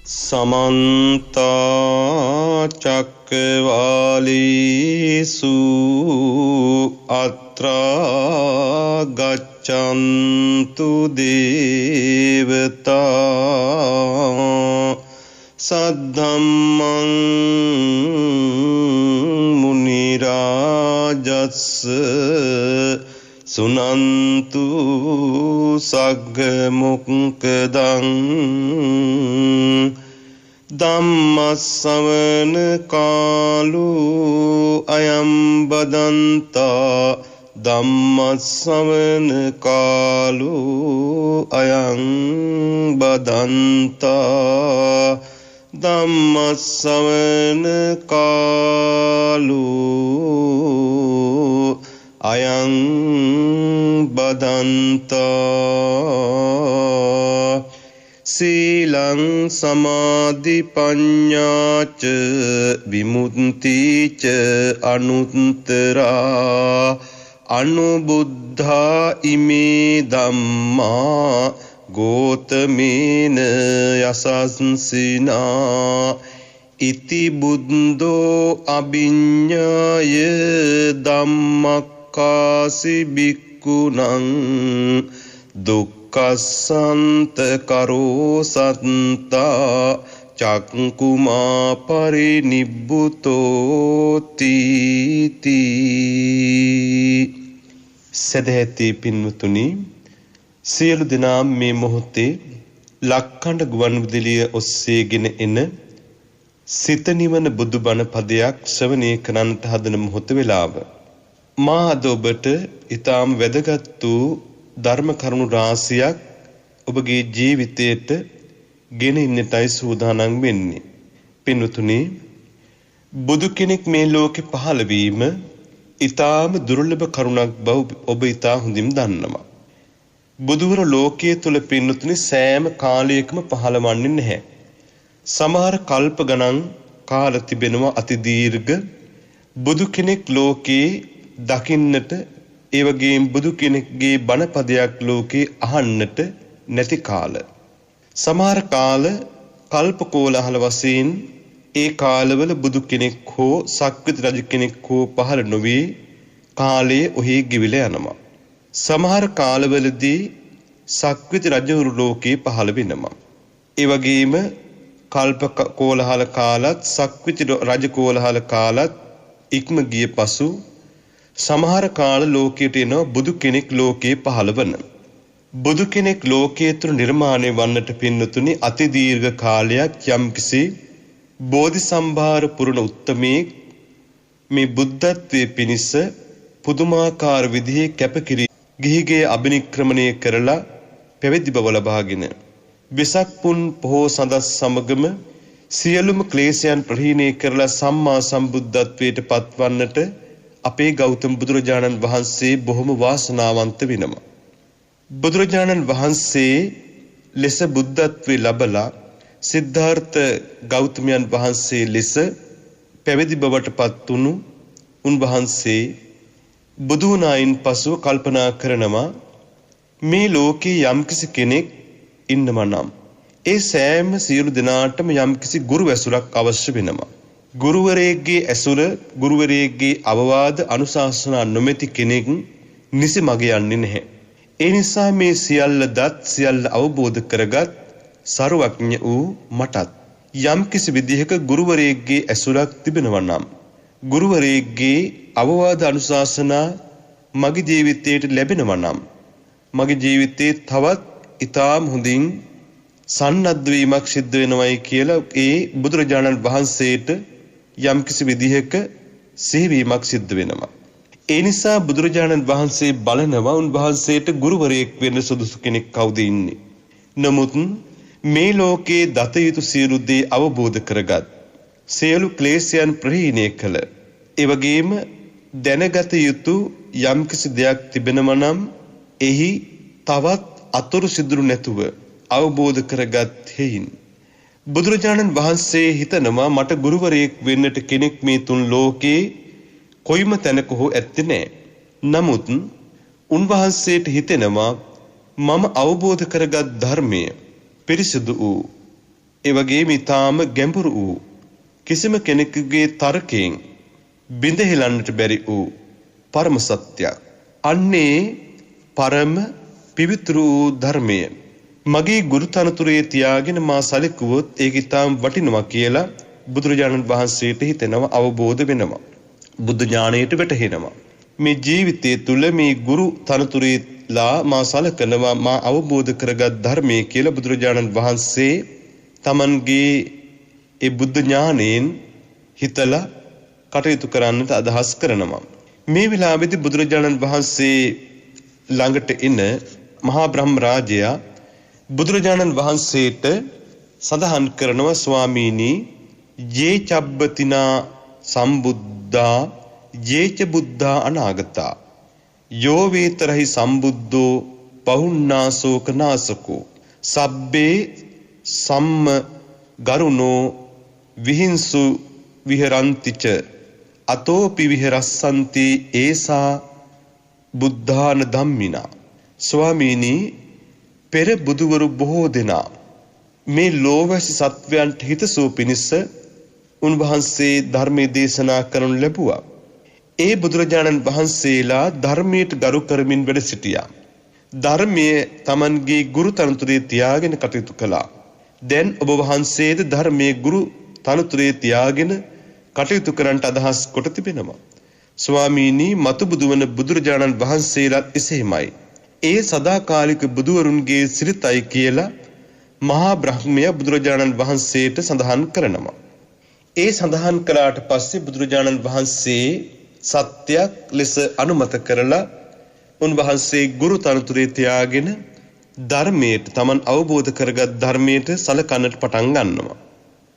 समन्ता चक्रवालेषु अत्रा गच्छन्तु देवता सद्धम्मं मुनिराजस्स सुनन्तु सग्गमुक्तदं ධම්මස්සවන කාලෝ අයම් බදන්තා ධම්මස්සවන කාලෝ අයං බදන්තා ධම්මස්සවන කාලෝ අයං බදන්තා සීලං සමාධි පඤ්ඤාච විමුක්තිච අනුත්තරා අනුබුද්ධා ඉමේ ධම්මා ගෝතමේන යසස්සිනා ඉති බුද්ධෝ අභිඤ්ඤාය ධම්මක්ඛාසි බික්ඛුනං දුක්ඛසන්ත කරෝ සත්තා චක්කුමා පරිනිබ්බුතෝ තීති. සදහැති පින්වතුනි, සියලු දෙනා මේ මොහොතේ ලක්කණ්ඩ ගුවන්විදුලිය ඔස්සේගෙන එන සිත නිවන බුදුබණ පදයක් ශ්‍රවණය කරන්නට හදන මොහොත වේලාව. මා අද ඔබට ඊටාම් වැදගත් වූ ධර්ම කරුණු රාශියක් ඔබගේ ජීවිතයට ගෙන ඉන්නටයි සූදානම් වෙන්නේ. පින්වතුනි, බුදු කෙනෙක් මේ ලෝකේ පහළ වීම ඊටාම දුර්ලභ කරුණක් බව ඔබ ඊටා හොඳින් දන්නවා. බුදුවර ලෝකයේ තුල පින්වතුනි සෑම කාලයකම පහළවන්නේ නැහැ. සමහර කල්ප ගණන් කාල තිබෙනවා අති දීර්ඝ බුදු කෙනෙක් ලෝකේ දකින්නට, ඒ වගේම බුදු කෙනෙක්ගේ බණ පදයක් ලෝකේ අහන්නට නැති කාල. සමහර කාල කල්ප කෝලහල වශයෙන් ඒ කාලවල බුදු කෙනෙක් හෝ සක්විති රජ කෙනෙක් හෝ පහළ නොවේ කාලයේ ඔහි ගිවිලා යනවා. සමහර කාලවලදී සක්විති රජවරු ලෝකේ පහළ වෙනවා. ඒ වගේම කල්ප කෝලහල කාලත් සක්විති රජ කෝලහල කාලත් ඉක්ම ගිය පසු සමහර කාල ලෝකයට එනවා බුදු කෙනෙක් ලෝකේ පහළ වන. බුදු කෙනෙක් ලෝකයේ තුල නිර්මාණය වන්නට පින්නතුනි අති දීර්ඝ කාලයක් යම්කිසි බෝධි සම්භාර පුරුණ උත්තමේ මේ බුද්ධත්වයේ පිණිස පුදුමාකාර විදිහේ කැපකිරී ගිහිගේ අබිනික්‍රමණය කරලා පැවිදි බව ලබාගෙන වෙසක් පුන් පොහෝ සඳස් සමගම සියලුම ක්ලේශයන් ප්‍රහීණය කරලා සම්මා සම්බුද්ධත්වයට පත්වන්නට අපේ ගෞතම බුදුරජාණන් වහන්සේ බොහොම වාසනාවන්ත වෙනවා. බුදුරජාණන් වහන්සේ ලෙස බුද්ධත්වයේ ලබලා සිද්ධාර්ථ ගෞතමයන් වහන්සේ ලෙස පැවිදි බවට පත් වුණු උන්වහන්සේ බුදු වුණායින් පසුව කල්පනා කරනවා මේ ලෝකේ යම්කිසි කෙනෙක් ඉන්නවා නම් ඒ සෑම සියලු දෙනාටම යම්කිසි ගුරු ඇසුරක් අවශ්‍ය වෙනවා. ගුරුවරයෙක්ගේ ඇසුර, ගුරුවරයෙක්ගේ අවවාද අනුශාසනා නොමැති කෙනෙක් නිසි මග යන්නේ නැහැ. ඒ නිසා මේ සියල්ල දත් සියල්ල අවබෝධ කරගත් සර්වඥ වූ මටත් යම්කිසි විදිහක ගුරුවරයෙක්ගේ ඇසුරක් තිබෙනවා නම්, ගුරුවරයෙක්ගේ අවවාද අනුශාසනා මගේ ජීවිතයට ලැබෙනවා නම්, මගේ ජීවිතේ තවත් ඊටාම් හොඳින් සන්නද්ධ වීමක් සිද්ධ වෙනවයි කියලා ඒ බුදුරජාණන් වහන්සේට යම්කිසි විදිහක සිහිවීමක් සිද්ධ වෙනවා. ඒ නිසා බුදුරජාණන් වහන්සේ බලනවා උන්වහන්සේට ගුරුවරයෙක් වෙන්න සුදුසු කෙනෙක් කවුද ඉන්නේ. නමුත් මේ ලෝකේ දත යුතු සියලු දේ අවබෝධ කරගත්, සියලු ක්ලේශයන් ප්‍රහීණය කළ, ඒ වගේම දැනගත යුතු යම්කිසි දෙයක් තිබෙනවා නම් එහි තවත් අතුරු සිදුරු නැතුව අවබෝධ කරගත් හේයින් බුදුරජාණන් වහන්සේ හිතනවා මට ගුරුවරයෙක් වෙන්නට කෙනෙක් මේ තුන් ලෝකේ කොයිම තැනක හෝ ඇත්තේ නැහැ. නමුත් උන්වහන්සේට හිතෙනවා මම අවබෝධ කරගත් ධර්මය පිරිසිදු වූ, ඒ වගේම ඊටාම ගැඹුරු වූ කිසිම කෙනෙකුගේ තර්කයෙන් බිඳ හෙලන්නට බැරි වූ පරම සත්‍යයක්. අන්නේ පරම පිවිතුරු වූ ධර්මය මගේ ගුරු තනතුරේ තියාගෙන මා සැලකුවොත් ඒක ඊටාම වටිනවා කියලා බුදුරජාණන් වහන්සේට හිතෙනවා, අවබෝධ වෙනවා, බුද්ධ ඥාණයට වැටහෙනවා. මේ ජීවිතය තුළ මේ ගුරු තනතුරේලා මා සැලකනවා, මා අවබෝධ කරගත් ධර්මයේ කියලා බුදුරජාණන් වහන්සේ තමන්ගේ ඒ බුද්ධ ඥාණයෙන් හිතලා කටයුතු කරන්නට අදහස් කරනවා. මේ වෙලාවේදී බුදුරජාණන් වහන්සේ ළඟට එන මහා බ්‍රහ්ම රාජයා බුදුරජාණන් වහන්සේට සඳහන් කරනවා, ස්වාමීනි, යේ චබ්බතිනා සම්බුද්ධා යේච බුද්ධා අනාගතා යෝ වේතරහි සම්බුද්ධෝ පහුන්නාසෝක නාසකෝ සබ්බේ සම්ම ගරුණෝ විහිංසු විහරන්තිච අතෝපි විහරස්සන්ති ඒසා බුද්ධාන ධම්මිනා. ස්වාමීනි, පෙර බුදුවරු බොහෝ දෙනා මේ ලෝවැසි සත්වයන්ට හිතසුව පිණිස උන්වහන්සේ ධර්මයේ දේශනා කරනු ලැබුවා. ඒ බුදුරජාණන් වහන්සේලා ධර්මයට ගරු කරමින් වැඩ සිටියා. ධර්මයේ Tamanගේ ගුරු තනතුරේ තියාගෙන කටයුතු කළා. දැන් ඔබ වහන්සේද ධර්මයේ ගුරු තනතුරේ තියාගෙන කටයුතු කරන්නට අදහස් කොට තිබෙනවා. ස්වාමීනි, මතු බුදුවන බුදුරජාණන් වහන්සේලාත් එසේමයි. ඒ සදාකාලික බුදුවරුන්ගේ සිරිතයි කියලා මහා බ්‍රහ්මයා බුදුරජාණන් වහන්සේට සඳහන් කරනවා. ඒ සඳහන් කළාට පස්සේ බුදුරජාණන් වහන්සේ සත්‍යයක් ලෙස අනුමත කරලා උන්වහන්සේ ගුරු තනතුරේ තියාගෙන ධර්මයට, Taman අවබෝධ කරගත් ධර්මයට සලකන්නට පටන් ගන්නවා.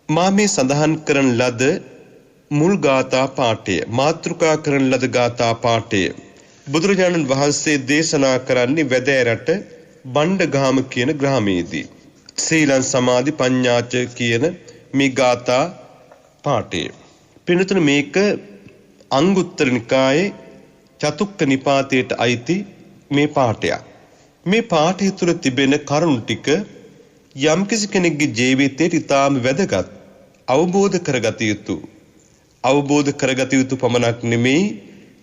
මා මේ සඳහන් කරන ලද මුල් ගාථා පාඨය, මාතෘකා කරන ලද ගාථා පාඨය බුදුරජාණන් වහන්සේ දේශනා කරන්නේ වැදෑරට බණ්ඩගාම කියන ග්‍රාමයේදී. සීලං සමාධි පඤ්ඤාච කියන මේ ගාථා පාඨය. පින්තුන, මේක අංගුත්තර නිකායේ චතුක්ක නිපාතයට අයිති මේ පාඨයක්. මේ පාඨය තුළ තිබෙන කරුණු ටික යම්කිසි කෙනෙකුගේ ජීවිතයට ඉතාම වැදගත්, අවබෝධ කරගත යුතු. අවබෝධ කරගත යුතු පමණක් නෙමෙයි,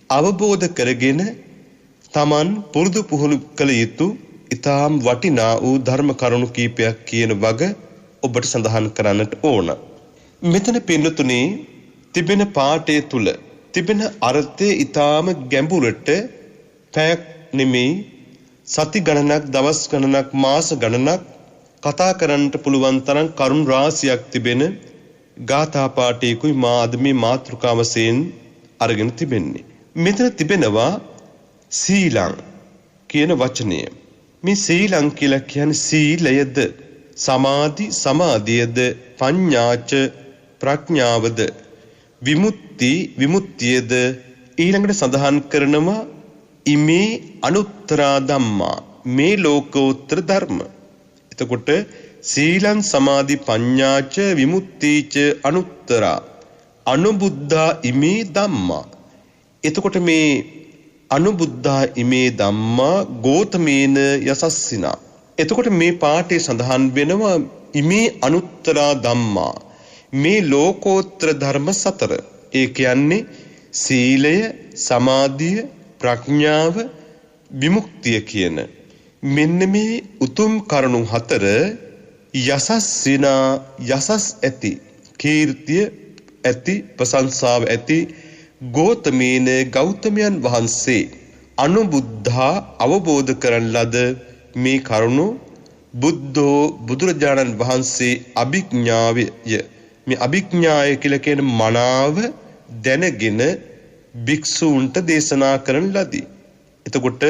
අවබෝධ කරගෙන Taman පුරුදු පුහුණු කළ යුතු ඉතාම වටිනා වූ ධර්ම කරුණු කීපයක් කියන වග ඔබට සඳහන් කරන්නට ඕන. මෙතන පින්නතුනේ තිබෙන පාඨය තුල තිබෙන අර්ථය ඉතාම ගැඹුරට පැයක් නෙමෙයි සති ගණනක්, දවස් ගණනක්, මාස ගණනක් කතා කරන්නට පුළුවන් තරම් කරුණු රාශියක් තිබෙන ගාථා පාඨයකුයි මා අද මේ මාතෘකාව වශයෙන් අරගෙන තිබෙන්නේ. මෙතන තිබෙනවා සීලං කියන වචනය. මේ සීලං කියලා කියන්නේ සීලයද, සමාධි සමාධියද, පඤ්ඤාච ප්‍රඥාවද, විමුක්ති විමුක්තියද. ඊළඟට සඳහන් කරනවා ඉමේ අනුත්තරා ධම්මා, මේ ලෝකෝත්තර ධර්ම. එතකොට සීලං සමාධි පඤ්ඤාච විමුක්තිච අනුත්තරා අනුබුද්ධා ඉමේ ධම්මා. එතකොට මේ අනුබුද්ධා ඉමේ ධම්මා ගෝතමේන යසස්සිනා. එතකොට මේ පාඨයේ සඳහන් වෙනවා ඉමේ අනුත්තරා ධම්මා, මේ ලෝකෝත්තර ධර්ම සතර. ඒ කියන්නේ සීලය, සමාධිය, ප්‍රඥාව, විමුක්තිය කියන මෙන්න මේ උතුම් කරුණු හතර යසස්සිනා, යසස් ඇති, කීර්තිය ඇති, ප්‍රශංසාව ඇති ගෝතමීන ගෞතමයන් වහන්සේ අනුබුද්ධා අවබෝධ කරන ලද මේ කරුණු බුද්ධෝ බුදුරජාණන් වහන්සේ අභිඥාවය, මේ අභිඥාය කියලා කියන මනාව දැනගෙන භික්ෂූන්ට දේශනා කරන ලදී. එතකොට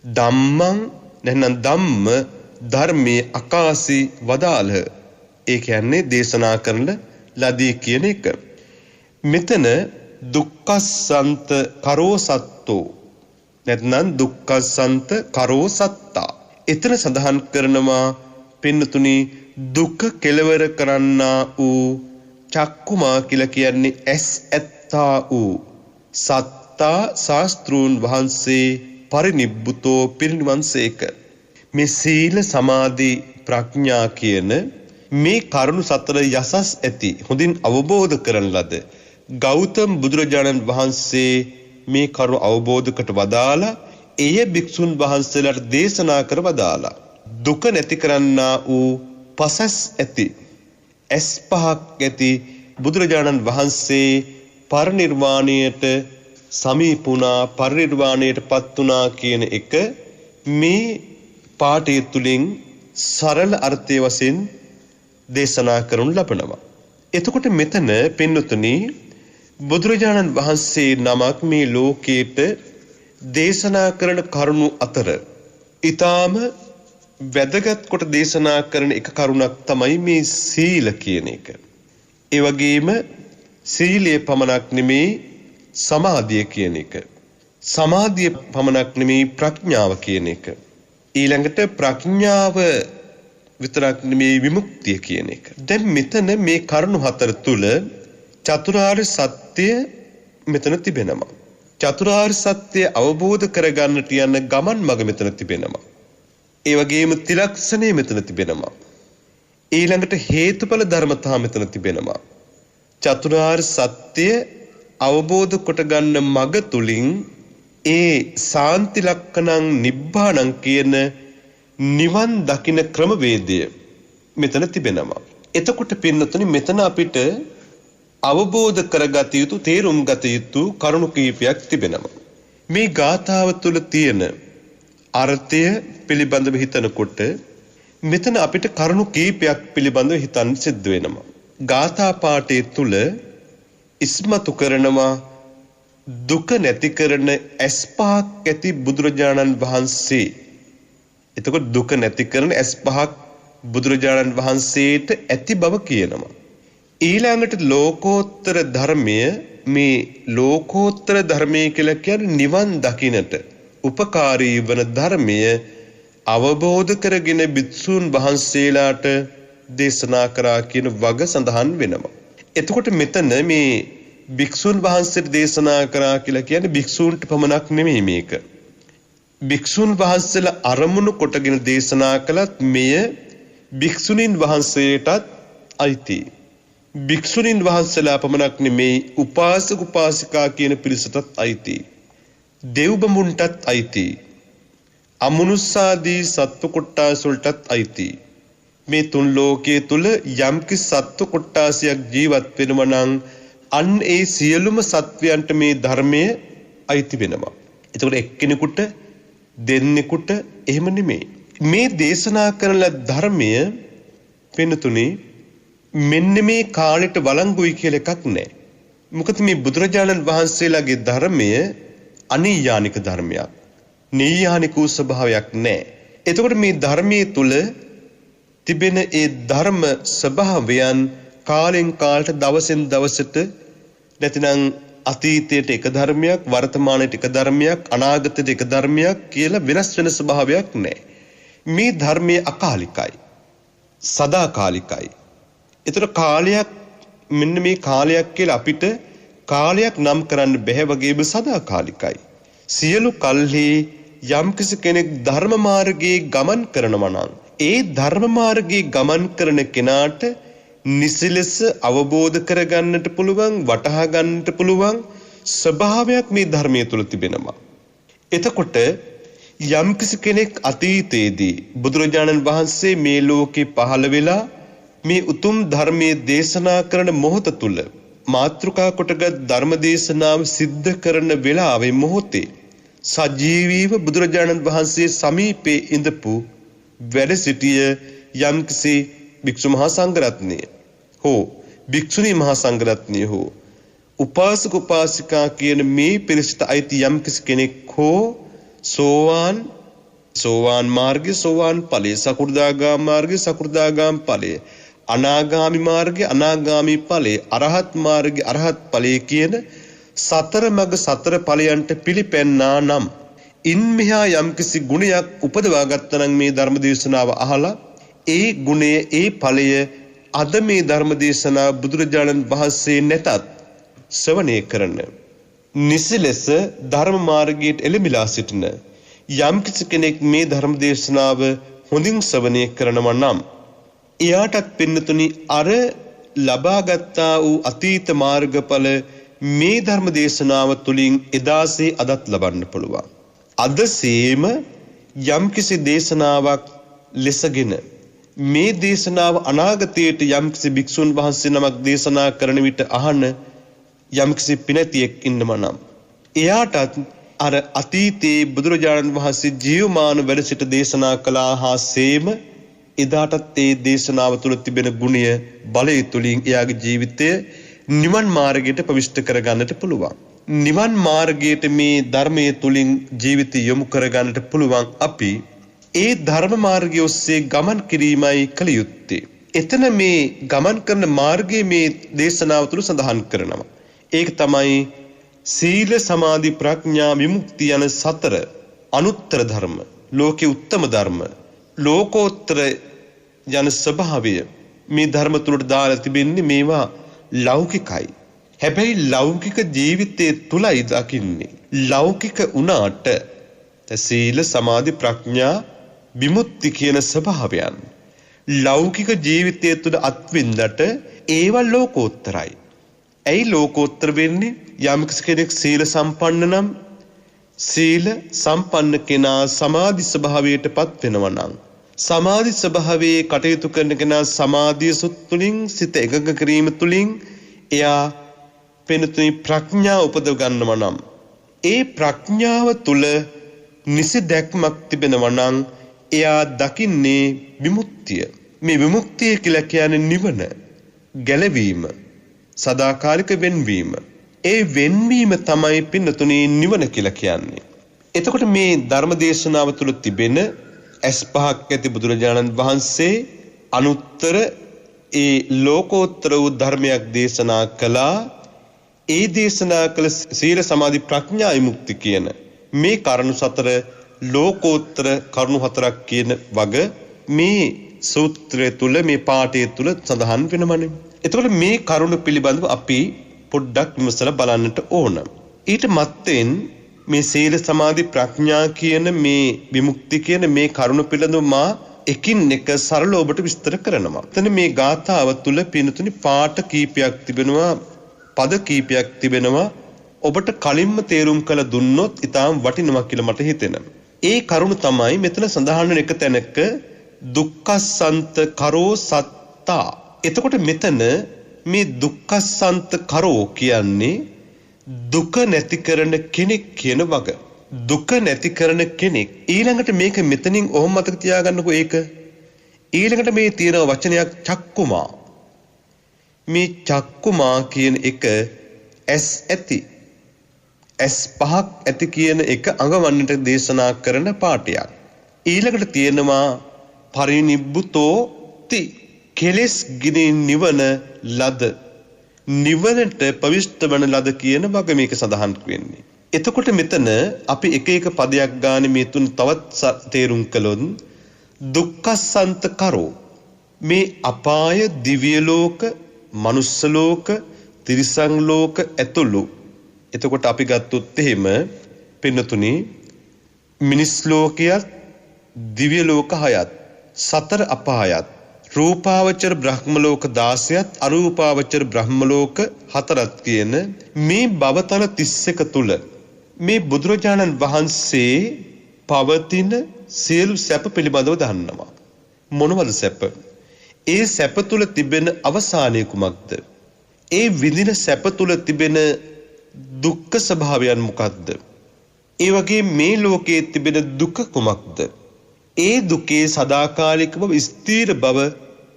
ධම්මං නැත්නම් ධම්ම ධර්මයේ අකාසී වදාළහ. ඒ කියන්නේ දේශනා කරන ලදී කියන එක. මෙතන දුක්ඛසන්ත කරෝසත්තෝ නැත්නම් දුක්ඛසන්ත කරෝසත්තා. එතන සඳහන් කරනවා පින්නතුනි දුක කෙලවර කරන්නා වූ චක්කුමා කියලා කියන්නේ ඇස් ඇත්තා වූ සත්තා ශාස්ත්‍රූන් වහන්සේ පරිනිබ්බුතෝ පිරිනිවන්සේක. මේ සීල සමාධි ප්‍රඥා කියන මේ කරුණු සතර යසස් ඇති හොඳින් අවබෝධ කරන ලද ගෞතම බුදුරජාණන් වහන්සේ මේ කරුණු අවබෝධ කොට වදාලා එය භික්ෂුන් වහන්සේලාට දේශනා කර වදාලා දුක නැති කරන්නා වූ පසස් ඇති ඇස් පහක් ඇති බුදුරජාණන් වහන්සේ පරිනිර්වාණයට සමීපුණා පරිනිර්වාණයට පත් වුණා කියන එක මේ පාඨය තුලින් සරල අර්ථය වශයෙන් දේශනා කරනු ලබනවා. එතකොට මෙතන පින්නතුනි බුදුරජාණන් වහන්සේ නමක් මේ ලෝකයට දේශනා කරන කරුණු අතර ඊටාම වැදගත් කොට දේශනා කරන එක කරුණක් තමයි මේ සීල කියන එක. ඒ වගේම සීලයේ පමණක් නෙමේ සමාධිය කියන එක. සමාධිය පමණක් නෙමේ ප්‍රඥාව කියන එක. ඊළඟට ප්‍රඥාව විතරක් නෙමේ විමුක්තිය කියන එක. දැන් මෙතන මේ කරුණු හතර තුල චතුරාර්ය සත්‍ය මෙතන තිබෙනවා. චතුරාර්ය සත්‍ය අවබෝධ කරගන්නට යන ගමන් මඟ මෙතන තිබෙනවා. ඒ වගේම ත්‍රිලක්ෂණය මෙතන තිබෙනවා. ඊළඟට හේතුඵල ධර්මතා මෙතන තිබෙනවා. චතුරාර්ය සත්‍ය අවබෝධ කොට ගන්න මඟ තුලින් ඒ සාන්ති ලක්ෂණං නිබ්බාණං කියන නිවන් දකින්න ක්‍රමවේදය මෙතන තිබෙනවා. එතකොට පින්නතුනි මෙතන අපිට අවබෝධ කරගත යුතු තේරුම් ගත යුතු කරුණු කීපයක් තිබෙනවා. මේ ගාථාව තුළ තියෙන අර්ථය පිළිබඳව හිතනකොට මෙතන අපිට කරුණු කීපයක් පිළිබඳව හිතන්න සිද්ධ වෙනවා. ගාථා පාඨය තුළ ඉස්මතු කරනවා දුක නැති කරන ඇස් පහක් ඇති බුදුරජාණන් වහන්සේ. එතකොට දුක නැති කරන ඇස් පහක් බුදුරජාණන් වහන්සේට ඇති බව කියනවා. ඊළඟට ලෝකෝත්තර ධර්මය මේ ලෝකෝත්තර ධර්මය කියලා කියන්නේ නිවන් දකින්නට උපකාරී වන ධර්මය අවබෝධ කරගෙන භික්ෂුන් වහන්සේලාට දේශනා කරා කියන වග සඳහන් වෙනවා. එතකොට මෙතන මේ භික්ෂුන් වහන්සේට දේශනා කරා කියලා කියන්නේ භික්ෂූන්ට පමණක් නෙමෙයි මේක. භික්ෂුන් වහන්සේලා අරමුණු කොටගෙන දේශනා කළත් මෙය භික්ෂුණීන් වහන්සේටත් අයිති. භික්ෂුණීන් වහන්සේලා පමණක් නෙමෙයි උපාසක උපාසිකා කියන පිරිසටත් අයිති. දෙව් බඹුන්ටත් අයිති. අමනුෂ්‍යාදී සත්ව කොට්ටාස වලටත් අයිති. මේ තුන් ලෝකයේ තුල යම්කිසි සත්ව කොට්ටාසයක් ජීවත් වෙනවා නම් අන් ඒ සියලුම සත්වයන්ට මේ ධර්මය අයිති වෙනවා. එතකොට එක්කෙනෙකුට දෙන්නෙකුට එහෙම නෙමෙයි. මේ දේශනා කරන ධර්මය වෙනතුනේ මෙන්න මේ කාලෙට වළංගුයි කියලා එකක් නැහැ. මොකද මේ බුදුරජාණන් වහන්සේලාගේ ධර්මය අනීයානික ධර්මයක්. නීයානික වූ ස්වභාවයක් නැහැ. එතකොට මේ ධර්මයේ තුල තිබෙන ඒ ධර්ම ස්වභාවයන් කාලෙන් කාලට දවසෙන් දවසට නැතිනම් අතීතයට එක ධර්මයක් වර්තමානයට එක ධර්මයක් අනාගතයට එක ධර්මයක් කියලා වෙනස් වෙන ස්වභාවයක් නැහැ. මේ ධර්මයේ අකාලිකයි. සදාකාලිකයි. ඒතර කාලයක් මෙන්න මේ කාලයක් කියලා අපිට කාලයක් නම් කරන්න බැහැ වගේම සදාකාලිකයි. සියලු කල්හි යම්කිසි කෙනෙක් ධර්ම මාර්ගයේ ගමන් කරනවා නම් ඒ ධර්ම මාර්ගයේ ගමන් කරන කෙනාට නිසිලෙස අවබෝධ කරගන්නට පුළුවන් වටහා ගන්නට පුළුවන් ස්වභාවයක් මේ ධර්මයේ තුල තිබෙනවා. එතකොට යම්කිසි කෙනෙක් අතීතයේදී බුදුරජාණන් වහන්සේ මේ ලෝකේ පහළ වෙලා මේ උතුම් ධර්මයේ දේශනා කරන මොහොත තුල මාත්‍රිකා කොටගත් ධර්ම දේශනාව සිද්ධ කරන වෙලාවේ මොහොතේ සජීවීව බුදුරජාණන් වහන්සේ සමීපේ ඉඳපු වැඩ සිටිය යම්කිසි භික්ෂු මහා සංඝරත්නය හෝ භික්ෂුණී මහා සංඝරත්නය හෝ උපාසක උපාසිකා කියන මේ පිරිසට අයිති යම්කිසි කෙනෙක් හෝ සෝවාන් මාර්ගය සෝවාන් ඵලය සකෘදාගාම මාර්ගය සකෘදාගාම ඵලය අනාගාමි මාර්ගය අනාගාමි ඵලය අරහත් මාර්ගය අරහත් ඵලය කියන සතර මඟ සතර ඵලයන්ට පිළිපැන්නා නම් ඉන් මෙහා යම්කිසි ගුණයක් උපදවා ගත්තා නම් මේ ධර්ම දේශනාව අහලා ඒ ගුණය ඒ ඵලය අද මේ ධර්ම දේශනාව බුදුරජාණන් වහන්සේ නැතත් ශ්‍රවණය කරන නිසිලෙස ධර්ම මාර්ගයට එළඹිලා සිටින යම්කිසි කෙනෙක් මේ ධර්ම දේශනාව හොඳින් ශ්‍රවණය කරනවා නම් එයාටත් පින්නතුනි අර ලබාගත්තා වූ අතීත මාර්ගඵල මේ ධර්ම දේශනාව තුළින් එදාසේ අදත් ලබන්න පුළුවන්. අදසේම යම්කිසි දේශනාවක් ලෙසගෙන මේ දේශනාව අනාගතයට යම්කිසි භික්ෂුන් වහන්සේ නමක් දේශනා කරන විට අහන යම්කිසි පිනතියෙක් ඉන්නම නම් එයාටත් අර අතීතයේ බුදුරජාණන් වහන්සේ ජීවමාන වැඩ සිට දේශනා කළා හා සේම එදාටත් ඒ දේශනාව තුළ තිබෙන ගුණය බලය තුළින් එයාගේ ජීවිතය නිවන් මාර්ගයට ප්‍රවිෂ්ඨ කරගන්නට පුළුවන්. නිවන් මාර්ගයට මේ ධර්මයේ තුලින් ජීවිතය යොමු කරගන්නට පුළුවන් අපි ඒ ධර්ම මාර්ගය ඔස්සේ ගමන් කිරීමයි කළ යුත්තේ. එතන මේ ගමන් කරන මාර්ගයේ මේ දේශනාව තුළ සඳහන් කරනවා. ඒක තමයි සීල සමාධි ප්‍රඥා විමුක්ති යන සතර අනුත්තර ධර්ම, ලෝකේ උත්තම ධර්ම, ලෝකෝත්තර යන ස්වභාවය මේ ධර්ම තුලට දාලා තිබෙන්නේ මේවා ලෞකිකයි. හැබැයි ලෞකික ජීවිතයේ තුලයි දකින්නේ. ලෞකික උනාට සීල සමාධි ප්‍රඥා විමුක්ති කියන ස්වභාවයන් ලෞකික ජීවිතයේ තුල අත්විඳට ඒවා ලෝකෝත්තරයි. ඇයි ලෝකෝත්තර වෙන්නේ? යම් කෙනෙක් සීල සම්පන්න නම් සීල සම්පන්න කෙනා සමාධි ස්වභාවයටපත් වෙනවා නම් සමාධි ස්වභාවයේ කටයුතු කරන කෙනා සමාධිය තුළින් සිත එකඟ කිරීම තුළින් එයා වෙනතුනි ප්‍රඥාව උපදව ගන්නවා නම් ඒ ප්‍රඥාව තුළ නිසි දැක්මක් තිබෙනවා නම් එයා දකින්නේ විමුක්තිය. මේ විමුක්තිය කියලා කියන්නේ නිවන, ගැලවීම, සදාකාලික වෙන්වීම. ඒ වෙන්වීම තමයි පින්නතුනි නිවන කියලා කියන්නේ. එතකොට මේ ධර්ම දේශනාව තුළ තිබෙන ඇස් පහක් ඇති බුදුරජාණන් වහන්සේ අනුත්තර ඒ ලෝකෝත්තර වූ ධර්මයක් දේශනා කළා. ඒ දේශනා කළ සීල සමාධි ප්‍රඥා විමුක්ති කියන මේ කරුණු සතර ලෝකෝත්තර කරුණු හතරක් කියන වග මේ සූත්‍රය තුල මේ පාඨය තුල සඳහන් වෙනමනේ. එතකොට මේ කරුණු පිළිබඳව අපි පොඩ්ඩක් විමසලා බලන්නට ඕන. ඊට මත්තෙන් මේ සීල සමාධි ප්‍රඥා කියන මේ විමුක්ති කියන මේ කරුණු පිළිබඳව මා එකින් එක සරල ඔබට විස්තර කරනවා. එතන මේ ගාථාව තුල පිනතුනි පාඨ කීපයක් තිබෙනවා, පද කීපයක් තිබෙනවා. ඔබට කලින්ම තේරුම් කළ දුන්නොත් ඊටාම් වටිනවා කියලා මට හිතෙනවා. ඒ කරුණ තමයි මෙතන සඳහන් වෙන එක තැනක දුක්ඛසන්ත කරෝ සත්තා. එතකොට මෙතන මේ දුක්ඛසන්ත කරෝ කියන්නේ දුක නැති කරන කෙනෙක් කියන වග. දුක නැති කරන කෙනෙක්. ඊළඟට මේක මෙතනින් ඔහොම මතක තියාගන්නකෝ ඒක. ඊළඟට මේ තියෙන වචනයක් චක්කුමා. මේ චක්කුමා කියන එක ඇස් ඇති, ඇස් පහක් ඇති කියන එක අඟවන්නට දේශනා කරන පාඨයක්. ඊළඟට තියෙනවා පරිනිබ්බුතෝ ති, කෙලෙස් ගිනි නිවන ලද, නිවනට පවිෂ්ඨ වන ලද කියන වග මේක සඳහන් වෙන්නේ. එතකොට මෙතන අපි එක එක පදයක් ගානේ මේ තුන තවත් තේරුම් කළොත් දුක්ඛසන්ත කරෝ, මේ අපාය, දිව්‍ය ලෝක, මනුස්ස ලෝක, තිරිසන් ලෝක ඇතුළු. එතකොට අපි ගත්තොත් එහෙම පින්නතුනි මිනිස් ලෝකයත්, දිව්‍ය ලෝක 6ත්, සතර අපායත්, රූපාවචර බ්‍රහ්ම ලෝක 16ත්, අරූපාවචර බ්‍රහ්ම ලෝක 4ත් කියන මේ භවතල 31 තුල මේ බුදුරජාණන් වහන්සේ පවතින සියලු සැප පිළිබඳව දන්නවා. මොනවද සැප? ඒ සැප තුල තිබෙන අවසානය කුමක්ද? ඒ විඳින සැප තුල තිබෙන දුක්ඛ ස්වභාවයන් මොකක්ද? ඒ වගේ මේ ලෝකයේ තිබෙන දුක කුමක්ද? ඒ දුකේ සදාකාලික බව, ස්ථීර බව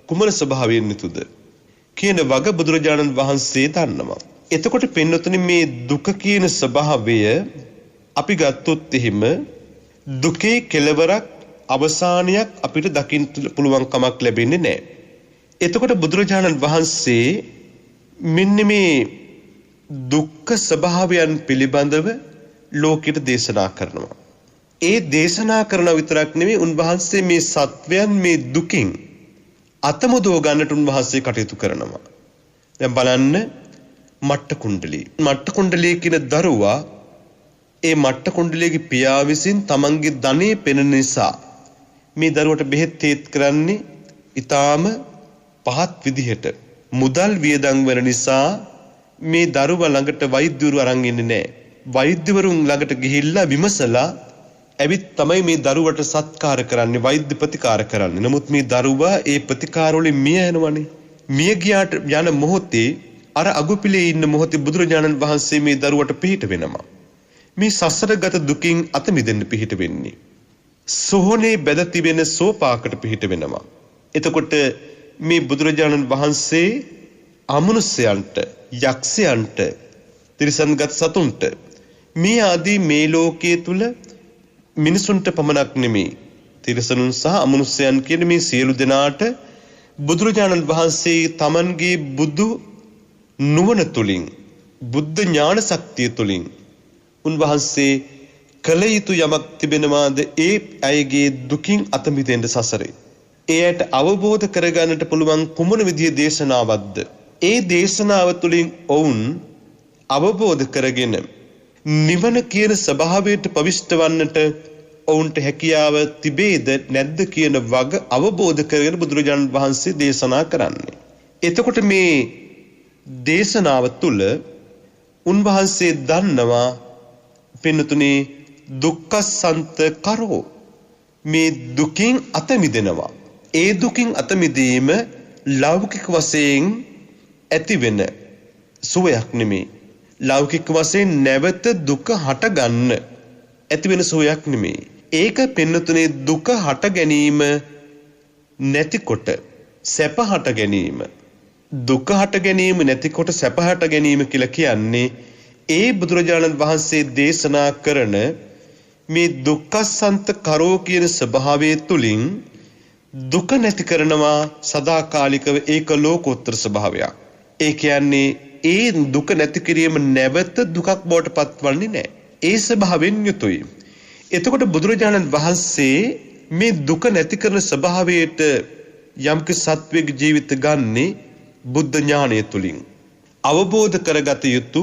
කුමන ස්වභාවයෙන් යුතුද කියන වග බුදුරජාණන් වහන්සේ දන්නවා. එතකොට පින්නතුනි මේ දුක කියන ස්වභාවය අපි ගත්තොත් එහෙම දුකේ කෙලවරක්, අවසානයක් අපිට දකින්න පුළුවන් කමක් ලැබෙන්නේ නැහැ. එතකොට බුදුරජාණන් වහන්සේ මෙන්න මේ දුක්ඛ ස්වභාවයන් පිළිබඳව ලෝකෙට දේශනා කරනවා. ඒ දේශනා කරන විතරක් නෙමෙයි, උන්වහන්සේ මේ සත්වයන් මේ දුකින් අතමුදව ගන්නට උන්වහන්සේ කටයුතු කරනවා. දැන් බලන්න මට්ට කුණ්ඩලී. මට්ට කුණ්ඩලී කියන දරුවා ඒ මට්ට කුණ්ඩලීගේ පියා විසින් තමන්ගේ ධනෙ පෙනෙන නිසා මේ දරුවට බෙහෙත් තේත් කරන්නේ ඊටාම පහත් විදිහට මුදල් වියදම් වෙන නිසා මේ දරුවා ළඟට වෛද්‍යවරු අරන් ඉන්නේ නැහැ. වෛද්‍යවරුන් ළඟට ගිහිල්ලා විමසලා ඇවිත් තමයි මේ දරුවට සත්කාර කරන්නේ, වෛද්‍ය ප්‍රතිකාර කරන්නේ. නමුත් මේ දරුවා ඒ ප්‍රතිකාර වලින් මිය යනවනේ. මිය ගියාට යන මොහොතේ අර අගුපිලේ ඉන්න මොහොතේ බුදුරජාණන් වහන්සේ මේ දරුවට පිහිට වෙනවා. මේ සසරගත දුකින් අත මිදෙන්න පිහිට වෙන්නේ. සෝහනේ බැද තිබෙන සෝපාකට පිහිට වෙනවා. එතකොට මේ බුදුරජාණන් වහන්සේ අමනුෂ්‍යයන්ට, යක්ෂයන්ට, තිරිසන්ගත සතුන්ට මේ ආදී මේ ලෝකයේ තුල මිනිසුන්ට පමණක් නෙමෙයි, තිරිසනුන් සහ අමනුෂ්‍යයන් කියන මේ සියලු දෙනාට බුදුරජාණන් වහන්සේ තමන්ගේ බුදු නුවණ තුලින්, බුද්ධ ඥාන ශක්තිය තුලින් උන්වහන්සේ කළ යුතු යමක් තිබෙනවාද ඒ අයගේ දුකින් අත මිදෙන්න සසරේ. එයට අවබෝධ කරගන්නට පුළුවන් කුමන විදිහේ දේශනාවක්ද? ඒ දේශනාව තුළින් ඔවුන් අවබෝධ කරගෙන නිවන කියන ස්වභාවයට පවිෂ්ඨ වන්නට ඔවුන්ට හැකියාව තිබේද නැද්ද කියන වග අවබෝධ කරගෙන බුදුරජාණන් වහන්සේ දේශනා කරන්නේ. එතකොට මේ දේශනාව තුළ උන්වහන්සේ දන්නවා පින්නතුනේ දුක්ඛසන්ත කරෝ, මේ දුකින් අත මිදෙනවා. ඒ දුකින් අත මිදීම ලෞකික වශයෙන් ඇතිවෙන සුවයක් නෙමෙයි. ලෞකික වශයෙන් නැවත දුක හට ගන්න ඇතිවෙන සුවයක් නෙමෙයි. ඒක පින්නතුනේ දුක හට ගැනීම නැතිකොට සැප හට ගැනීම. දුක හට ගැනීම නැතිකොට සැප හට ගැනීම කියලා කියන්නේ ඒ බුදුරජාණන් වහන්සේ දේශනා කරන මේ දුක්ඛසන්ත කරෝ කියන ස්වභාවය තුලින් දුක නැති කරනවා සදාකාලිකව ඒක ලෝකෝත්තර ස්වභාවයක්. ඒ කියන්නේ ඒ දුක නැති කිරීම නැවත දුකක් බවට පත්වන්නේ නැහැ. ඒ ස්වභාවයෙන් යුතුයි. එතකොට බුදුරජාණන් වහන්සේ මේ දුක නැති කරන ස්වභාවයට යම්කි සත්වයේ ජීවිත ගන්නේ බුද්ධ ඥානය තුලින්. අවබෝධ කරගත යුතු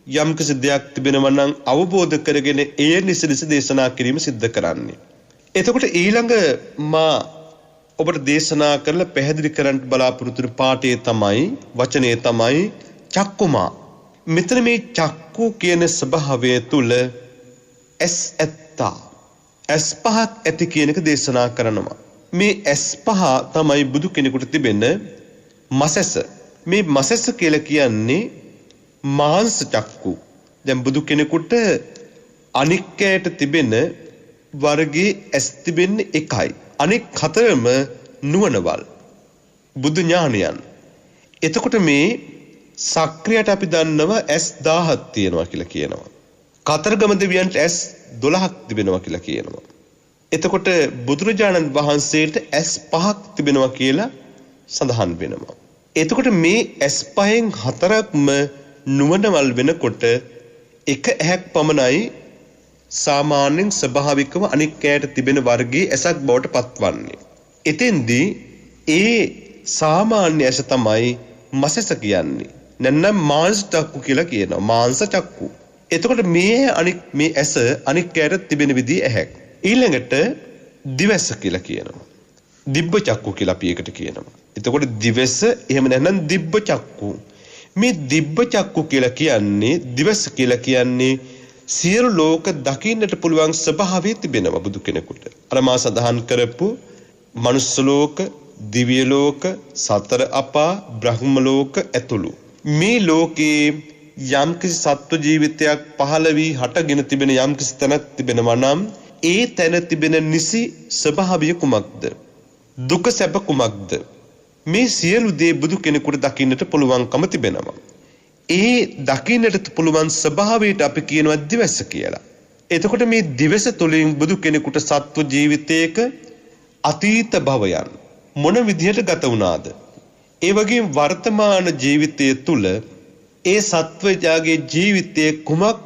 යම්කිසි දෙයක් තිබෙනවා නම් අවබෝධ කරගෙන එය නිසලස දේශනා කිරීම සිද්ධ කරන්නේ. එතකොට ඊළඟ මා ඔබට දේශනා කරලා පැහැදිලි කරන්න බලාපොරොත්තු වෙන පාඩේ තමයි, වචනේ තමයි චක්කුමා. මෙතන මේ චක්කු කියන ස්වභාවය තුල ඇස් ඇත්තා, ඇස් පහක් ඇති කියන එක දේශනා කරනවා. මේ ඇස් පහ තමයි බුදු කෙනෙකුට තිබෙන මසැස. මේ මසැස කියලා කියන්නේ මාංශ චක්කු. දැන් බුදු කෙනෙකුට අනික්කයට තිබෙන වර්ගයේ ඇස් තිබෙන්නේ එකයි. අනෙක් හතරම නුවණවල් බුදු ඥානයන්. එතකොට මේ සක්‍රියට අපි දන්නවා ඇස් 1000ක් තියෙනවා කියලා කියනවා. කතරගම දෙවියන්ට ඇස් 12ක් තිබෙනවා කියලා කියනවා. එතකොට බුදුරජාණන් වහන්සේට ඇස් 5ක් තිබෙනවා කියලා සඳහන් වෙනවා. එතකොට මේ ඇස් 5න් 4ක්ම නුවණවල් වෙනකොට එක ඇහැක් පමණයි සාමාන්‍යයෙන් ස්වභාවිකව අනික් ඇයට තිබෙන වර්ගයේ ඇසක් බවට පත්වන්නේ. එතෙන්දී ඒ සාමාන්‍ය ඇස තමයි මසස කියන්නේ. නැත්නම් මාංශ චක්කු කියලා කියනවා. මාංශ චක්කු. එතකොට මේ අනික් මේ ඇස අනික් ඇයට තිබෙන විදිහ ඇහැක්. ඊළඟට දිවැස කියලා කියනවා. දිබ්බ චක්කු කියලා අපි ඒකට කියනවා. එතකොට දිවැස එහෙම නැත්නම් දිබ්බ චක්කු. මේ දිබ්බ චක්කු කියලා කියන්නේ, දිවැස කියලා කියන්නේ සියලු ලෝක දකින්නට පුළුවන් ස්වභාවය තිබෙනවා බුදු කෙනෙකුට. අර මා සඳහන් කරපු මනුස්ස ලෝක, දිව්‍ය ලෝක, සතර අපා, බ්‍රහ්ම ලෝක ඇතුළු මේ ලෝකේ යම්කිසි සත්ව ජීවිතයක් පහළ වී හටගෙන තිබෙන යම්කිසි තැනක් තිබෙනවා නම් ඒ තැන තිබෙන නිසි ස්වභාවය කුමක්ද? දුක සැප කුමක්ද? මේ සියලු දේ බුදු කෙනෙකුට දකින්නට පුළුවන්කම තිබෙනවා. ඒ දකින්නට පුළුවන් ස්වභාවයට අපි කියනවා දිවැස කියලා. එතකොට මේ දිවැස තුළින් බුදු කෙනෙකුට සත්ව ජීවිතයක අතීත භවයන් මොන විදිහට ගත වුණාද? ඒ වගේම වර්තමාන ජීවිතය තුළ ඒ සත්වයාගේ ජීවිතයේ කුමක්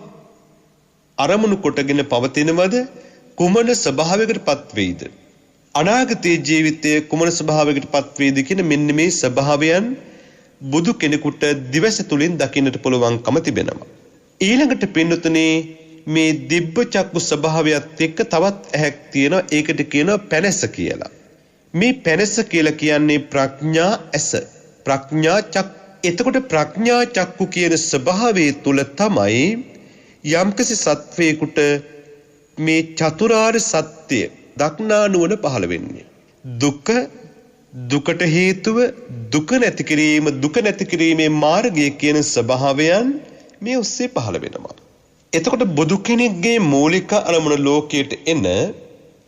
අරමුණු කොටගෙන පවතිනවද? කුමන ස්වභාවයකට පත් වෙයිද? අනාගතයේ ජීවිතයේ කුමන ස්වභාවයකට පත් වෙයිද කියන මෙන්න මේ ස්වභාවයන් බුදු කෙනෙකුට දිවැස තුලින් දකින්නට පුළුවන්කම තිබෙනවා. ඊළඟට පින්නතුනේ මේ දිබ්බ චක්කු ස්වභාවයත් එක්ක තවත් ඇහැක් තියෙනවා. ඒකට කියනවා පැනැස කියලා. මේ පැනස කියලා කියන්නේ ප්‍රඥා ඇස. ප්‍රඥා චක්. එතකොට ප්‍රඥා චක්කු කියන ස්වභාවය තුල තමයි යම්කිසි සත්වයකට මේ චතුරාර්ය සත්‍ය දක්නා නුවණ පහළ වෙන්නේ. දුකට හේතුව දුක නැති කිරීම, දුක නැති කිරීමේ මාර්ගය කියන ස්වභාවයන් මේ ඔස්සේ පහළ වෙනවා. එතකොට බුදු කෙනෙක්ගේ මූලික අරමුණ ලෝකයට එන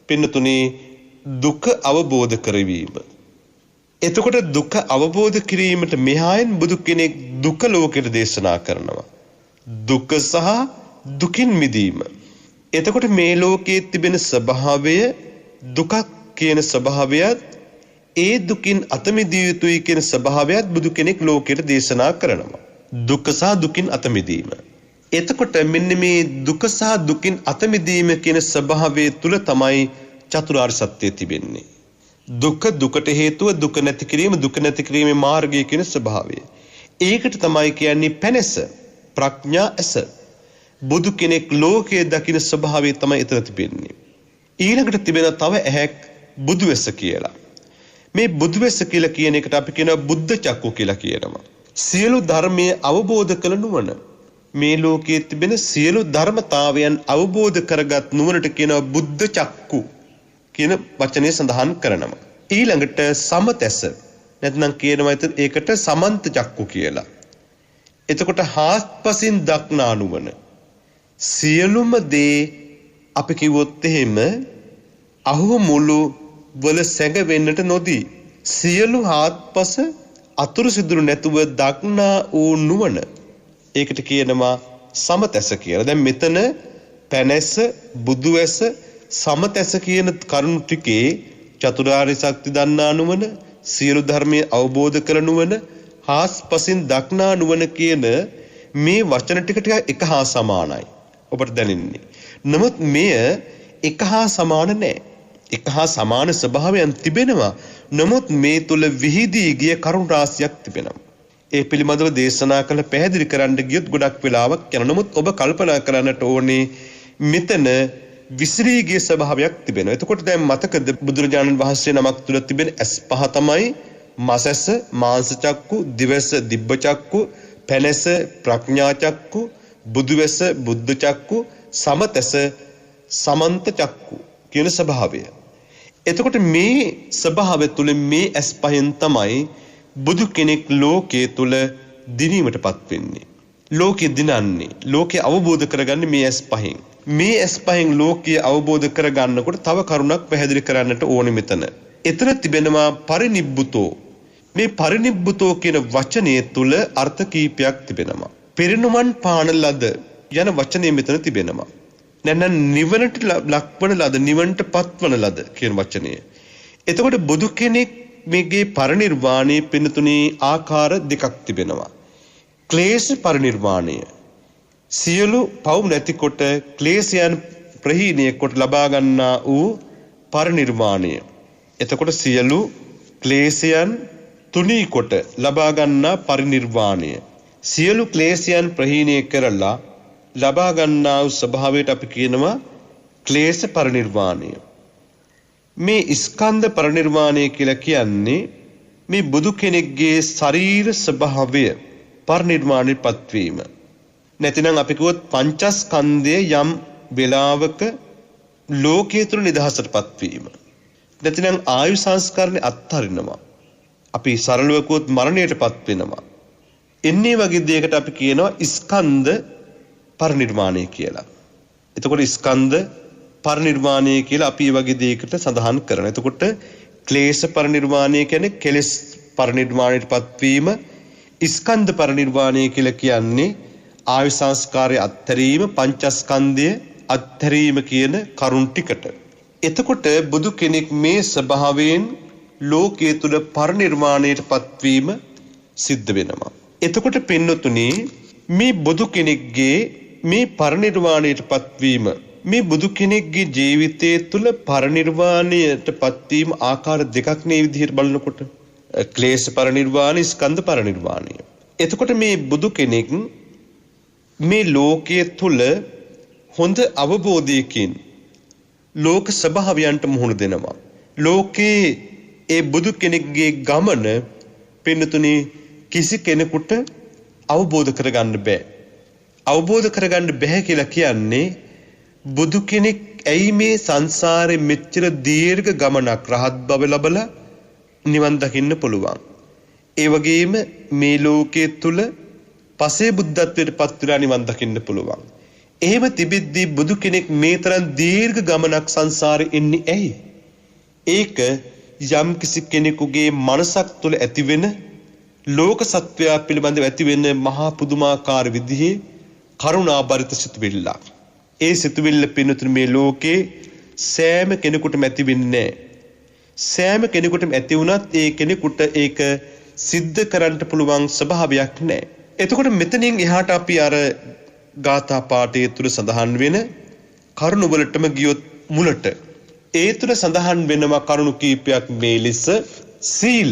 පින්නතුනේ දුක අවබෝධ කරවීම. එතකොට දුක අවබෝධ කිරීමට මෙහායෙන් බුදු කෙනෙක් දුක ලෝකයට දේශනා කරනවා. දුක සහ දුකින් මිදීම. එතකොට මේ ලෝකයේ තිබෙන ස්වභාවය දුකක් කියන ස්වභාවයත් ඒ දුකින් අත මිදිය යුතුයි කියන ස්වභාවයත් බුදු කෙනෙක් ලෝකයට දේශනා කරනවා. දුක සහ දුකින් අත මිදීම. එතකොට මෙන්න මේ දුක සහ දුකින් අත මිදීම කියන ස්වභාවය තුල තමයි චතුරාර්ය සත්‍යය තිබෙන්නේ. දුකට හේතුව දුක නැති කිරීම, දුක නැති කිරීමේ මාර්ගය කියන ස්වභාවය. ඒකට තමයි කියන්නේ පැනස, ප්‍රඥා ඇස. බුදු කෙනෙක් ලෝකයේ දකින ස්වභාවය තමයි එතන තිබෙන්නේ. ඊළඟට තිබෙන තව ඇහැක් බුදු වෙස කියලා. මේ බුදු වෙස කියලා කියන එකට අපි කියනවා බුද්ධ චක්කු කියලා කියනවා. සියලු ධර්මයේ අවබෝධ කළ නුවණ. මේ ලෝකයේ තිබෙන සියලු ධර්මතාවයන් අවබෝධ කරගත් නුවණට කියනවා බුද්ධ චක්කු කියන වචනේ සඳහන් කරනවා. ඊළඟට සමතැස නැත්නම් කියනවා ඒකට සමන්ත චක්කු කියලා. එතකොට හාත්පසින් දක්නා නුවණ. සියලුම දේ අපි කිව්වොත් එහෙම අහු මුළු වල සැඟවෙන්නට නොදී සියලු හාත්පස අතුරු සිදුරු නැතුව දක්නා වූ නුවණ. ඒකට කියනවා සමතැස කියලා. දැන් මෙතන පැනැස, බුදුවැස, සමතැස කියන කරුණු ටිකේ චතුරාර්ය සත්‍ය දන්නා නුවණ, සියලු ධර්මයේ අවබෝධ කර නුවණ, හාත්පසින් දක්නා නුවණ කියන මේ වචන ටික එක හා සමානයි. ඔබට දැනෙන්නේ. නමුත් මෙය එක හා සමාන නැහැ. එක හා සමාන ස්වභාවයන් තිබෙනවා. නමුත් මේ තුල විහිදී ගිය කරුණ රාශියක් තිබෙනවා. ඒ පිළිබඳව දේශනා කළ පැහැදිලි කරන්න ගියොත් ගොඩක් වෙලාවක් යනවා. නමුත් ඔබ කල්පනා කරන්නට ඕනේ මෙතන විසිරී ගිය ස්වභාවයක් තිබෙනවා. එතකොට දැන් මතකද බුදුරජාණන් වහන්සේ නමක් තුල තිබෙන ඇස් පහ තමයි මසැස, මාංශ චක්කු, දිවැස, දිබ්බ චක්කු, පැනැස, ප්‍රඥා චක්කු, බුදුවැස, බුද්ධ චක්කු, සමතැස, සමන්ත චක්කු කියන ස්වභාවය. එතකොට මේ ස්වභාවය තුල මේ ඇස් පහෙන් තමයි බුදු කෙනෙක් ලෝකයේ තුල දිනීමටපත් වෙන්නේ. ලෝකෙ දිනන්නේ, ලෝකෙ අවබෝධ කරගන්නේ මේ ඇස් පහෙන්. මේ ඇස් පහෙන් ලෝකය අවබෝධ කරගන්නකොට තව කරුණක් පැහැදිලි කරන්නට ඕනේ මෙතන. එතන තිබෙනවා පරිනිබ්බුතෝ. මේ පරිනිබ්බුතෝ කියන වචනය තුල අර්ථ කීපයක් තිබෙනවා. පිරිනුමන් පාන ලද යන වචනේ මෙතන තිබෙනවා. නැත්නම් නිවනට ලක්වන ලද, නිවනට පත්වන ලද කියන වචනය. එතකොට බුදු කෙනෙක් මේගේ පරිනිර්වාණයේ පින්නතුනේ ආකාර දෙකක් තිබෙනවා. ක්ලේශ පරිනිර්වාණය. සියලු පව් නැතිකොට ක්ලේශයන් ප්‍රහීණය කොට ලබා ගන්නා වූ පරිනිර්වාණය. එතකොට සියලු ක්ලේශයන් තුනී කොට ලබා ගන්නා පරිනිර්වාණය. සියලු ක්ලේශයන් ප්‍රහීණය කරලා ලබා ගන්නා වූ ස්වභාවයට අපි කියනවා ක්ලේශ පරිනිර්වාණය. මේ ස්කන්ධ පරිනිර්වාණය කියලා කියන්නේ මේ බුදු කෙනෙක්ගේ ශරීර ස්වභාවය පරිනිර්වාණයටපත් වීම. නැතිනම් අපි කිව්වොත් පංචස්කන්ධය යම් වේලාවක ලෝකයේ තුල නිදහසටපත් වීම. නැතිනම් ආයු සංස්කරණේ අත්හරිනවා. අපි සරලව කිව්වොත් මරණයටපත් වෙනවා. එන්නේ වගේ දෙයකට අපි කියනවා ස්කන්ධ පරිනිර්වාණය කියලා. එතකොට ස්කන්ධ පරිනිර්වාණය කියලා අපි මේ වගේ දෙයකට සඳහන් කරනවා. එතකොට ක්ලේශ පරිනිර්වාණය කියන්නේ කෙලෙස් පරිනිර්වාණයටපත් වීම. ස්කන්ධ පරිනිර්වාණය කියලා කියන්නේ ආයු සංස්කාරය අත්හැරීම, පංචස්කන්ධය අත්හැරීම කියන කරුණ ටිකට. එතකොට බුදු කෙනෙක් මේ ස්වභාවයෙන් ලෝකයේ තුල පරිනිර්වාණයටපත් වීම සිද්ධ වෙනවා. එතකොට පින්නතුනි මේ බුදු කෙනෙක්ගේ මේ පරිනිර්වාණයටපත් වීම, මේ බුදු කෙනෙක්ගේ ජීවිතයේ තුල පරිනිර්වාණයටපත් වීම ආකාර දෙකක් නේ විදිහට බලනකොට. ක්ලේශ පරිනිර්වාණය, ස්කන්ධ පරිනිර්වාණය. එතකොට මේ බුදු කෙනෙක් මේ ලෝකයේ තුල හොඳ අවබෝධයකින් ලෝක ස්වභාවයන්ට මුහුණ දෙනවා. ලෝකේ ඒ බුදු කෙනෙක්ගේ ගමන පින්නතුනි කිසි කෙනෙකුට අවබෝධ කරගන්න බෑ. අවබෝධ කරගන්න බෑ කියලා කියන්නේ බුදු කෙනෙක් ඇයි මේ සංසාරේ මෙච්චර දීර්ඝ ගමනක් රහත් බව ලබලා නිවන් දකින්න පුළුවන්. ඒ වගේම මේ ලෝකයේ තුල පසේ බුද්ධත්වයට පත් වෙලා නිවන් දකින්න පුළුවන්. එහෙම තිබෙද්දී බුදු කෙනෙක් මේ තරම් දීර්ඝ ගමනක් සංසාරේ ඉන්නේ ඇයි? ඒක යම් කිසි කෙනෙකුගේ මනසක් තුළ ඇතිවෙන ලෝක සත්වයා පිළිබඳව ඇතිවෙන මහා පුදුමාකාර විදිහේ කරුණාබරිත සිතුවිල්ලක්. ඒ සිතුවිල්ල පින්නතුනේ මේ ලෝකේ සෑම කෙනෙකුටම ඇති වෙන්නේ නැහැ. සෑම කෙනෙකුටම ඇති වුණත් ඒ කෙනෙකුට ඒක සිද්ධ කරන්න පුළුවන් ස්වභාවයක් නැහැ. එතකොට මෙතනින් එහාට අපි අර ගාථා පාඨය තුල සඳහන් වෙන කරුණ වලටම ගියොත් මුලට ඒ තුල සඳහන් වෙනවා කරුණු කීපයක් මේ ලෙස සීල.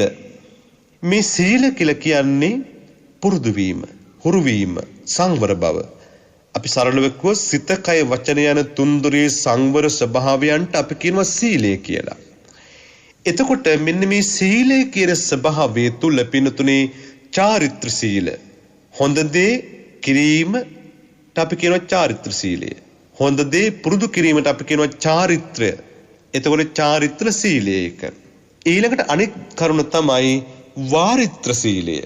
මේ සීල කියලා කියන්නේ පුරුදු වීම, හුරු වීම, සංවර බව. අපි සරලව කිව්වොත් සිත, කය, වචන යන තුන්දොරේ සංවර ස්වභාවයන්ට අපි කියනවා සීලය කියලා. එතකොට මෙන්න මේ සීලය කියන ස්වභාවය තුල පින්නතුනේ චාරිත්‍ර සීල. හොඳ දේ කිරීමට අපි කියනවා චාරිත්‍ර සීලය. හොඳ දේ පුරුදු කිරීමට අපි කියනවා චාරිත්‍රය. එතකොට චාරිත්‍ර සීලය එක. ඊළඟට අනෙක් කරුණ තමයි වාරිත්‍ර සීලය.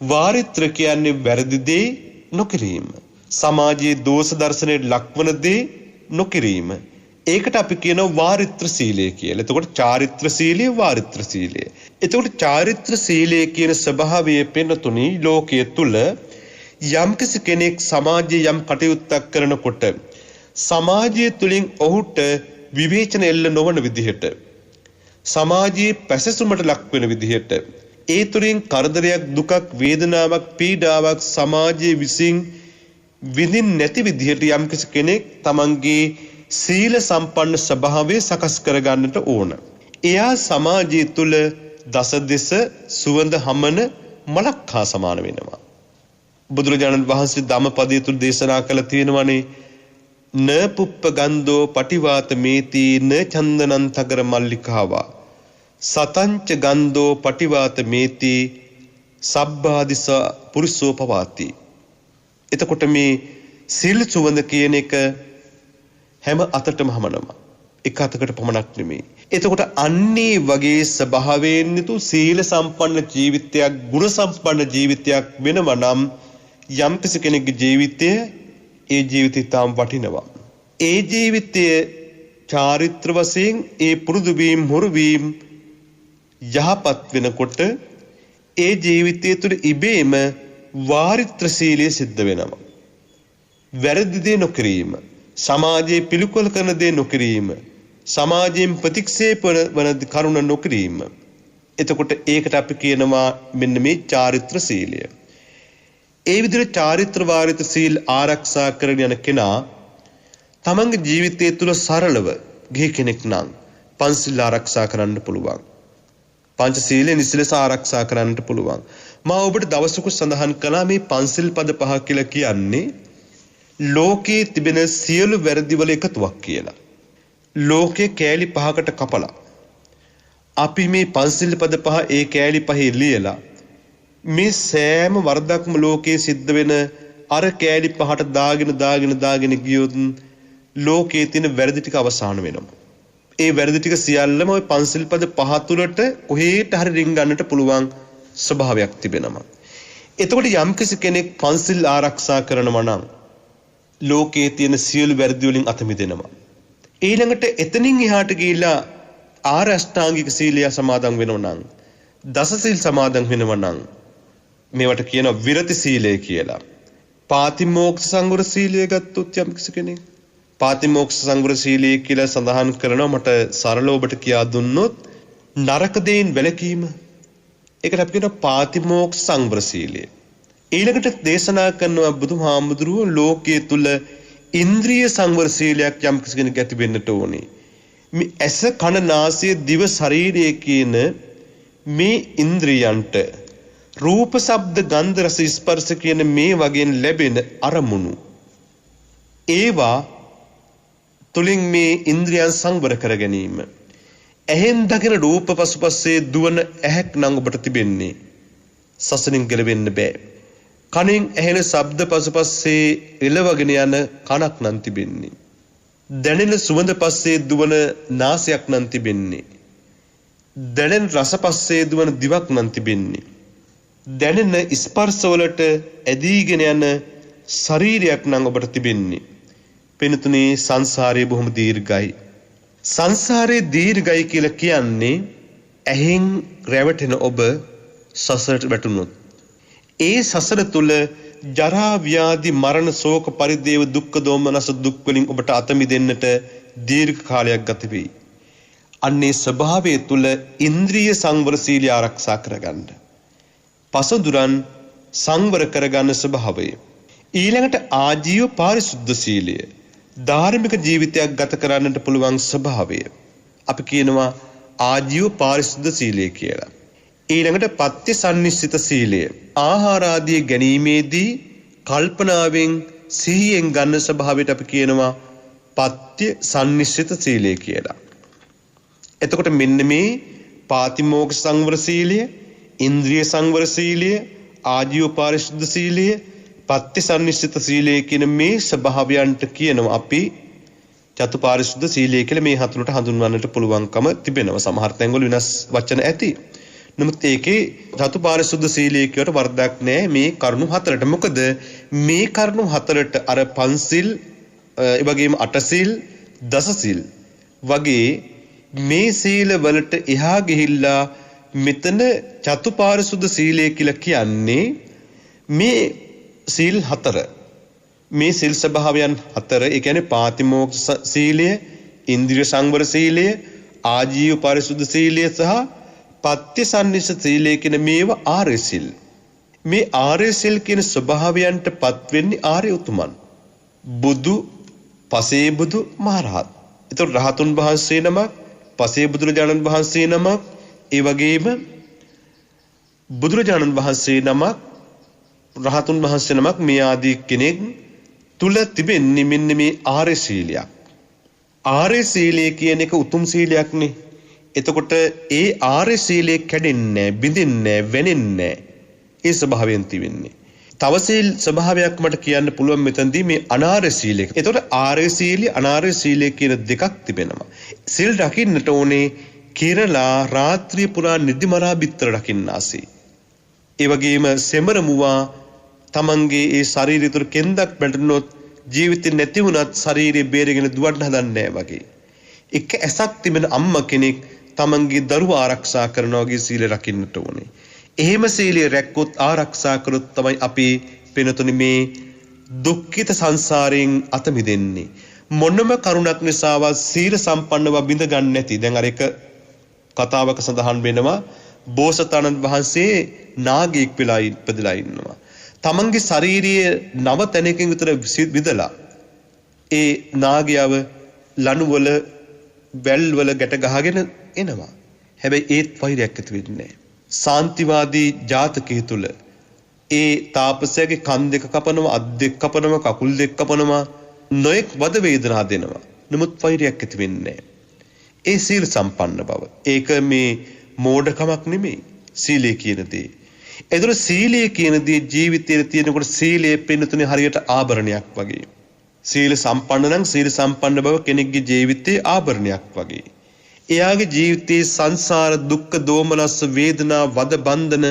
වාරිත්‍ර කියන්නේ වැරදි දේ නොකිරීම. සමාජයේ දෝෂ දර්ශනයට ලක්වන දේ නොකිරීම. ඒකට අපි කියනවා වාරිත්‍ර සීලය කියලා. එතකොට චාරිත්‍ර සීලය, වාරිත්‍ර සීලය. එතකොට චාරිත්‍ර සීලය කියන ස්වභාවය පෙන්නතුනි ලෝකයේ තුල යම්කිසි කෙනෙක් සමාජයේ යම් කටයුත්තක් කරනකොට සමාජය තුලින් ඔහුට විවේචන එල්ල නොවන විදිහට, සමාජයේ පැසසුමට ලක් වෙන විදිහට, ඒ තුලින් කරදරයක්, දුකක්, වේදනාවක්, පීඩාවක් සමාජයේ විසින් විඳින් නැති විදිහට යම්කිසි කෙනෙක් තමන්ගේ සීල සම්පන්න ස්වභාවය සකස් කරගන්නට ඕන. එයා සමාජය තුල දස දෙස සුවඳ හමන මලක් හා සමාන වෙනවා. බුදුරජාණන් වහන්සේ ධම්මපදයේ තුල දේශනා කළ තියෙනවානේ න පුප්ප ගන්ධෝ පටිවාත මේති න චන්දනං තගර මල්ලිකාවා සතංච ගන්ධෝ පටිවාත මේති සබ්බාදිස පුරුෂෝ පවාති. එතකොට මේ සීල සුවඳ කියන එක හැම අතටම හමනවා. එක අතකට පමණක් නෙමෙයි. එතකොට අන්නේ වගේ ස්වභාවයෙන් යුතු සීල සම්පන්න ජීවිතයක්, ගුණ සම්පන්න ජීවිතයක් වෙනවා නම් යම් කෙනෙකුගේ ජීවිතය ඒ ජීවිතය තාම වටිනවා. ඒ ජීවිතය චාරිත්‍ර වශයෙන් ඒ පුරුදු වීම, හුරු වීම යහපත් වෙනකොට ඒ ජීවිතය තුළ ඉබේම වාරිත්‍ර සීලය සිද්ධ වෙනවා. වැරදි දේ නොකිරීම, සමාජයේ පිළිකුල් කරන දේ නොකිරීම, සමාජයෙන් ප්‍රතික්ෂේප වන කරුණ නොකිරීම. එතකොට ඒකට අපි කියනවා මෙන්න මේ චාරිත්‍ර සීලය. ඒ විදිහට චාරිත්‍ර වාරිත්‍ර සීල් ආරක්ෂා කරගෙන යන කෙනා තමන්ගේ ජීවිතය තුළ සරලව ගිහි කෙනෙක් නම් පන්සිල් ආරක්ෂා කරන්න පුළුවන්. පංචශීලය නිසිලස ආරක්ෂා කරන්නට පුළුවන්. මා ඔබට දවසක සඳහන් කළා මේ පන්සිල් පද පහ කියලා කියන්නේ ලෝකයේ තිබෙන සියලු වැරදි වල එකතුවක් කියලා. ලෝකේ කෑලි පහකට කපලා අපි මේ පන්සිල් පද පහ ඒ කෑලි පහේ ලියලා මේ සෑම වරදක්ම ලෝකයේ සිද්ධ වෙන අර කෑලි පහට දාගෙන ගියොත් ලෝකයේ තියෙන වැරදි ටික අවසන් වෙනවා. ඒ වැරදි ටික සියල්ලම ওই පන්සිල් පද පහ තුලට කොහේට හරි රින් ගන්නට පුළුවන් ස්වභාවයක් තිබෙනවා. එතකොට යම්කිසි කෙනෙක් පන්සිල් ආරක්ෂා කරනවා නම් ලෝකයේ තියෙන සියලු වැරදි වලින් අත මිදෙනවා. ඊළඟට එතනින් එහාට ගිහිලා ආර අෂ්ටාංගික සීලය සමාදන් වෙනවා නම්, දස සීල් සමාදන් වෙනවා නම් මේවට කියනවා විරති සීලය කියලා. පාතිමෝක්ෂ සංවර සීලය ගත්තොත් යම්කිසි කෙනෙක් පාතිමෝක්ෂ සංවර සීලය කියලා සඳහන් කරනවා. මට සරලව ඔබට කියා දුන්නොත් නරක දේන් වැළකීම. ඒකට අපි කියනවා පාතිමෝක්ෂ සංවර සීලය. ඊළඟට දේශනා කරනවා බුදුහාමුදුරුවෝ ලෝකයේ තුල ඉන්ද්‍රිය සංවර සීලයක් යම්කිසි කෙනෙක් ඇති වෙන්නට ඕනේ. මේ ඇස, කන, නාසය, දිව, ශරීරය කියන මේ ඉන්ද්‍රියන්ට රූප, ශබ්ද, ගන්ධ, රස, ස්පර්ශ කියන මේ වගේන් ලැබෙන අරමුණු ඒවා තුලින් මේ ඉන්ද්‍රියන් සංවර කර ගැනීම. ඇහෙන් දකින රූප පසුපස්සේ දුවන ඇහැක් නම් ඔබට තිබෙන්නේ. සසනින් ගැලවෙන්න බෑ. කනින් ඇහෙන ශබ්ද පසුපස්සේ එළවගෙන යන කනක් නම් තිබෙන්නේ. දැනෙන සුවඳ පස්සේ දුවන නාසයක් නම් තිබෙන්නේ. දැනෙන රස පස්සේ දුවන දිවක් නම් තිබෙන්නේ. දැනෙන ස්පර්ශවලට ඇදීගෙන යන ශරීරයක් නම් ඔබට තිබෙන්නේ. පින්තුනේ සංසාරය බොහොම දීර්ඝයි. සංසාරයේ දීර්ඝයි කියලා කියන්නේ ඇහෙන් රැවටෙන ඔබ සසරට වැටුණොත් ඒ සසර තුල ජරා ව්‍යාධි මරණ ශෝක පරිදේව දුක්ඛ දෝමනස දුක් වලින් ඔබට අත මිදෙන්නට දීර්ඝ කාලයක් ගත වෙයි. අන්නේ ස්වභාවය තුල ඉන්ද්‍රිය සංවර සීලය ආරක්ෂා කරගන්න. පසදුරන් සංවර කරගන්න ස්වභාවය. ඊළඟට ආජීව පාරිශුද්ධ සීලය. ධාර්මික ජීවිතයක් ගත කරන්නට පුළුවන් ස්වභාවය. අපි කියනවා ආජීව පාරිශුද්ධ සීලය කියලා. ඊළඟට පත්‍ය සම්නිශ්චිත සීලය. ආහාර ආදී ගැනීමේදී කල්පනාවෙන් සිහියෙන් ගන්න ස්වභාවයට අපි කියනවා පත්‍ය සම්නිශ්චිත සීලය කියලා. එතකොට මෙන්න මේ පාතිමෝක්ෂ සංවර සීලය, ඉන්ද්‍රිය සංවර සීලය, ආජීව පාරිශුද්ධ සීලය, පත්‍ය සම්නිශ්චිත සීලය කියන මේ ස්වභාවයන්ට කියනවා අපි චතුපාරිශුද්ධ සීලය කියලා. මේ හතුරට හඳුන්වන්නට පුළුවන්කම තිබෙනවා. සමහර තැන්වල වෙනස් වචන ඇති. නමුත් ඒකේ චතුපාරිශුද්ධ සීලය කියවට වරදක් නැහැ මේ කරුණු හතරට. මොකද මේ කරුණු හතරට අර පන්සිල්, ඒ වගේම අටසිල්, දසසිල් වගේ මේ සීල වලට එහා ගිහිල්ලා මෙතන චතුපාරිශුද්ධ සීලය කියලා කියන්නේ මේ සීල් හතර. මේ සීල් ස්වභාවයන් හතර. ඒ කියන්නේ පාතිමෝක්ෂ සීලය, ඉන්ද්‍රිය සංවර සීලය, ආජීව පාරිශුද්ධ සීලය සහ පත්‍ය සම්නිශ්චිත සීලය කියන මේවා ආර්ය සීල්. මේ ආර්ය සීල් කියන ස්වභාවයන්ට පත් වෙන්නේ ආර්ය උතුමන්. බුදු, පසේ බුදු, මහරහත්. ඒතකොට රහතුන් වහන්සේ නමක්, පසේ බුදුරජාණන් වහන්සේ නමක්, ඒ වගේම බුදුරජාණන් වහන්සේ නමක්, රහතුන් වහන්සේ නමක්, මේ ආදී කෙනෙක් තුල තිබෙන්නේ මෙන්න මේ ආර්ය සීලයක්. ආර්ය සීලය කියන එක උතුම් සීලයක් නේ. එතකොට ඒ ආර්ය සීලය කැඩෙන්නේ නැහැ, බිඳින්නේ නැහැ, වෙනෙන්නේ නැහැ. ඒ ස්වභාවයෙන් තිබෙන්නේ. තව සීල් ස්වභාවයක් මට කියන්න පුළුවන් මෙතනදී මේ අනාර්ය සීලය. එතකොට ආර්ය සීලය, අනාර්ය සීලය කියන දෙකක් තිබෙනවා. සීල් රකින්නට ඕනේ කිරලා රාත්‍රිය පුරා නිදිමරා බිත්තර රකින්නාසේ. ඒ වගේම සෙමර මුවා තමන්ගේ ඒ ශරීරය තුළ කෙන්දක් වැටුනොත් ජීවිතේ නැති වුණත් ශරීරය බේරගෙන දුවන්න හදන්නේ නැහැ වගේ. එක ඇසක් තිබෙන අම්මා කෙනෙක් තමන්ගේ දරුවා ආරක්ෂා කරනවා වගේ සීල රකින්නට ඕනේ. එහෙම සීලය රැක්කොත්, ආරක්ෂා කළොත් තමයි අපි පිනතුනි මේ දුක්ඛිත සංසාරයෙන් අත මිදෙන්නේ. මොනම කරුණක් නිසාවත් සීල සම්පන්නව බිඳ ගන්න නැති. දැන් අර එක කතාවක සඳහන් වෙනවා බෝසතාණන් වහන්සේ නාගයෙක් වෙලා ඉපදලා ඉන්නවා. තමන්ගේ ශාරීරියේ නව තැනකින් විතර විදලා ඒ නාගයව ලණුවල වැල්වල ගැට ගහගෙන එනවා. හැබැයි ඒත් වෛරයක් ඇති වෙන්නේ නැහැ. සාන්තිවාදී ජාතකයේ තුල ඒ තාපසයාගේ කන් දෙක කපනවා, අත් දෙක කපනවා, කකුල් දෙක කපනවා, නොඑක් වද වේදනා දෙනවා. නමුත් වෛරයක් ඇති වෙන්නේ නැහැ. ඒ සීල සම්පන්න බව. ඒක මේ මෝඩකමක් නෙමෙයි. සීලය කියන දේ. ඒතර සීලය කියන දේ ජීවිතයේ තියෙනකොට සීලය පින්නතුනේ හරියට ආභරණයක් වගේ. සීල සම්පන්න නම් සීල සම්පන්න බව කෙනෙක්ගේ ජීවිතයේ ආභරණයක් වගේ. එයාගේ ජීවිතයේ සංසාර දුක්ඛ දෝමනස් වේදනා වද බන්ධන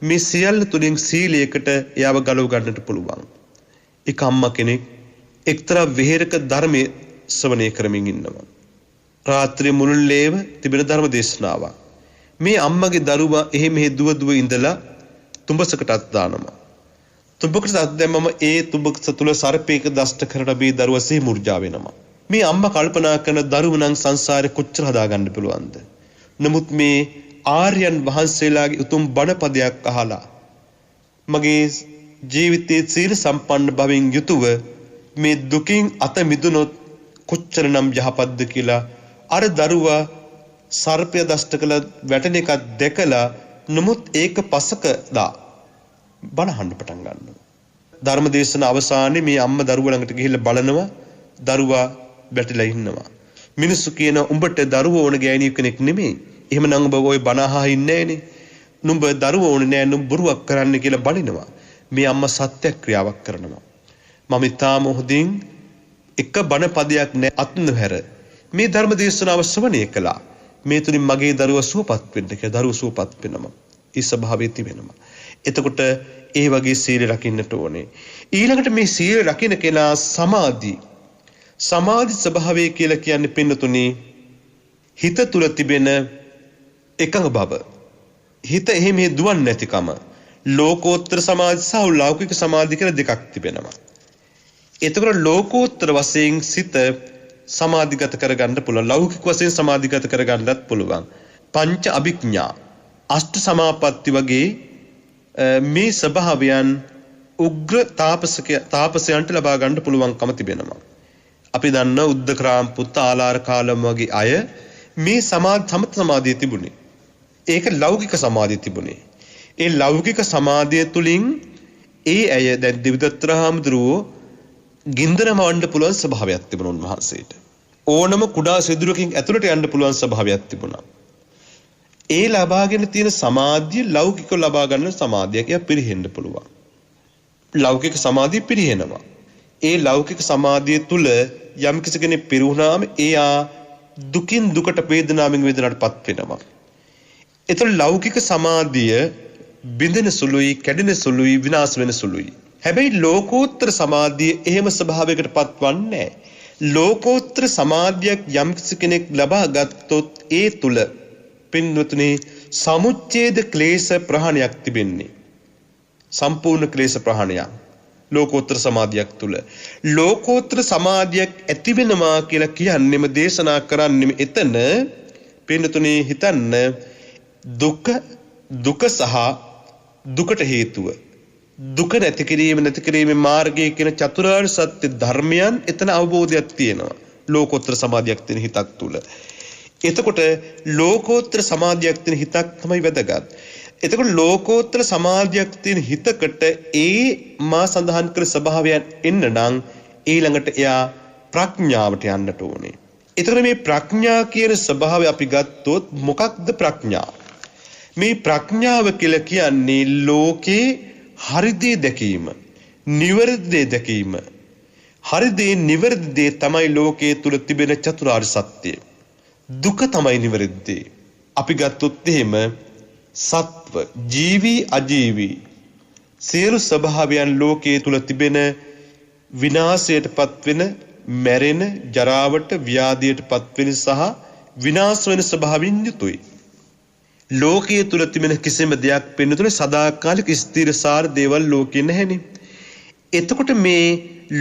මේ සියල්ල තුලින් සීලයකට එයාව ගලව ගන්නට පුළුවන්. එක අම්මා කෙනෙක් එක්තරා විහෙරක ධර්මයේ ශ්‍රවණය කරමින් ඉන්නවා. රාත්‍රියේ මුළුල්ලේම තිබෙන ධර්ම දේශනාවක්. මේ අම්මගේ දරුවා එහෙ මෙහෙ දුව ඉඳලා තුඹසකට අත් දානවා. තුඹකට අත් දැම්මම ඒ තුඹස තුල සර්පේක දෂ්ට කරන මේ දරුවා සිහි මුර්ජා වෙනවා. මේ අම්මා කල්පනා කරන දරුවෝ නම් සංසාරේ කොච්චර හදාගන්න පුළුවන්ද? නමුත් මේ ආර්යයන් වහන්සේලාගේ උතුම් බණපදයක් අහලා මගේ ජීවිතයේ සීල සම්පන්න භවෙන් යුතුව මේ දුකින් අත මිදුනොත් කොච්චරනම් යහපත්ද කියලා අර දරුවා සර්පය දෂ්ට කළ වැටෙන එකක් දැකලා නමුත් ඒක පසක දා බණහන්න පටන් ගන්නවා. ධර්මදේශන අවසානයේ මේ අම්මා දරුවා ළඟට ගිහිල්ලා බලනවා දරුවා වැටිලා ඉන්නවා. මිනිස්සු කියන උඹට දරුවෝ ඕන ගෑණියෙක් කෙනෙක් නෙමෙයි. එහෙමනම් ඔබ ওই බණ අහා ඉන්නේ නැහනේ. නුඹ දරුවෝ ඕනේ නැහැ නුඹ බොරුවක් කරන්න කියලා බනිනවා. මේ අම්මා සත්‍යක්‍රියාවක් කරනවා. මම ඊටාම හොඳින් එක බණ පදයක් නැ අත්නොහැර මේ ධර්ම දේශනාව ශ්‍රවණය කළා. මේ තුලින් මගේ දරුවා සුවපත් වෙන්න කියලා දරුවා සුවපත් වෙනවා. ඒ ස්වභාවය තිබෙනවා. එතකොට ඒ වගේ සීල රකින්නට ඕනේ. ඊළඟට මේ සීල රකින්න කෙනා සමාධි ස්වභාවය කියලා කියන්නේ පින්නතුනි හිත තුල තිබෙන එකඟ බව. හිත එහෙම දුවන්නේ නැතිකම. ලෝකෝත්තර සමාධි සහ ලෞකික සමාධි කියලා දෙකක් තිබෙනවා. එතකොට ලෝකෝත්තර වශයෙන් සිත සමාධිගත කරගන්න පුළුවන්. ලෞකික වශයෙන් සමාධිගත කරගන්නත් පුළුවන්. පංච අභිඥා අෂ්ට සමාපatti වගේ මේ ස්වභාවයන් උග්‍ර තාපසයන්ට ලබා ගන්න පුළුවන්කම තිබෙනවා. අපි දන්න උද්දකරාම පුත් ආලාර කාලම වගේ අය මේ සමාධිය තිබුණේ. ඒක ලෞකික සමාධිය තිබුණේ. ඒ ලෞකික සමාධිය තුලින් ඒ අය දැන් දිවිදත්තර හාමුදුරුවෝ ගින්දර මවන්න පුළුවන් ස්වභාවයක් තිබුණා උන්වහන්සේට. ඕනම කුඩා සිදුරකින් ඇතුළට යන්න පුළුවන් ස්වභාවයක් තිබුණා. ඒ ලබාගෙන තියෙන සමාධිය ලෞකික ලබා ගන්න සමාධියක් පිරිහෙන්න පුළුවන්. ලෞකික සමාධිය පිරිහෙනවා. ඒ ලෞකික සමාධිය තුල යම් කිසි කෙනෙක් පිරුණාම එයා දුකින් දුකට වේදනාවෙන් වේදනාවටපත් වෙනවා. ඒතර ලෞකික සමාධිය බිඳෙන සුළුයි, කැඩෙන සුළුයි, විනාශ වෙන සුළුයි. හැබැයි ලෝකෝත්තර සමාධිය එහෙම ස්වභාවයකටපත් වන්නේ නැහැ. ලෝකෝත්තර සමාධියක් යම් කිසි කෙනෙක් ලබා ගත්තොත් ඒ තුල පින්වතුනි සමුච්ඡේද ක්ලේශ ප්‍රහාණයක් තිබෙන්නේ. සම්පූර්ණ ක්ලේශ ප්‍රහාණයක් ලෝකෝත්තර සමාධියක් තුල. ලෝකෝත්තර සමාධියක් ඇති වෙනවා කියලා කියන්නේම දේශනා කරන්නේම එතන පින්වතුනි හිතන්න දුක සහ දුකට හේතුව දුක නැති කිරීමේ මාර්ගය කියන චතුරාර්ය සත්‍ය ධර්මයන් එතන අවබෝධයක් තියෙනවා. ලෝකෝත්තර සමාධියක් තියෙන හිතක් තුල. එතකොට ලෝකෝත්තර සමාධියක් තියෙන හිතක් තමයි වැදගත්. එතකොට ලෝකෝත්තර සමාධියක් තියෙන හිතකට ඒ මා සඳහන් කළ ස්වභාවයන් එන්න නම් ඊළඟට එයා ප්‍රඥාවට යන්නට ඕනේ. එතකොට මේ ප්‍රඥා කියන ස්වභාවය අපි ගත්තොත් මොකක්ද ප්‍රඥා? මේ ප්‍රඥාව කියලා කියන්නේ ලෝකේ හරිදේ දැකීම, නිවැරදි දැකීම. හරිදේ නිවැරදි තමයි ලෝකයේ තුල තිබෙන චතුරාර්ය සත්‍යය. දුක තමයි නිවැරදි. අපි ගත්තොත් එහෙම සත්ව, ජීවි, අජීවි සියලු ස්වභාවයන් ලෝකයේ තුල තිබෙන විනාශයටපත් වෙන, මැරෙන, ජරාවට, ව්‍යාධියටපත් වෙන සහ විනාශ වෙන ස්වභාවයෙන් යුතුයි. ලෝකයේ තුල තිබෙන කිසිම දෙයක් පින්නතුනේ සදාකාලික ස්ථිරසාර දේවල් ලෝකේ නැහෙනේ. එතකොට මේ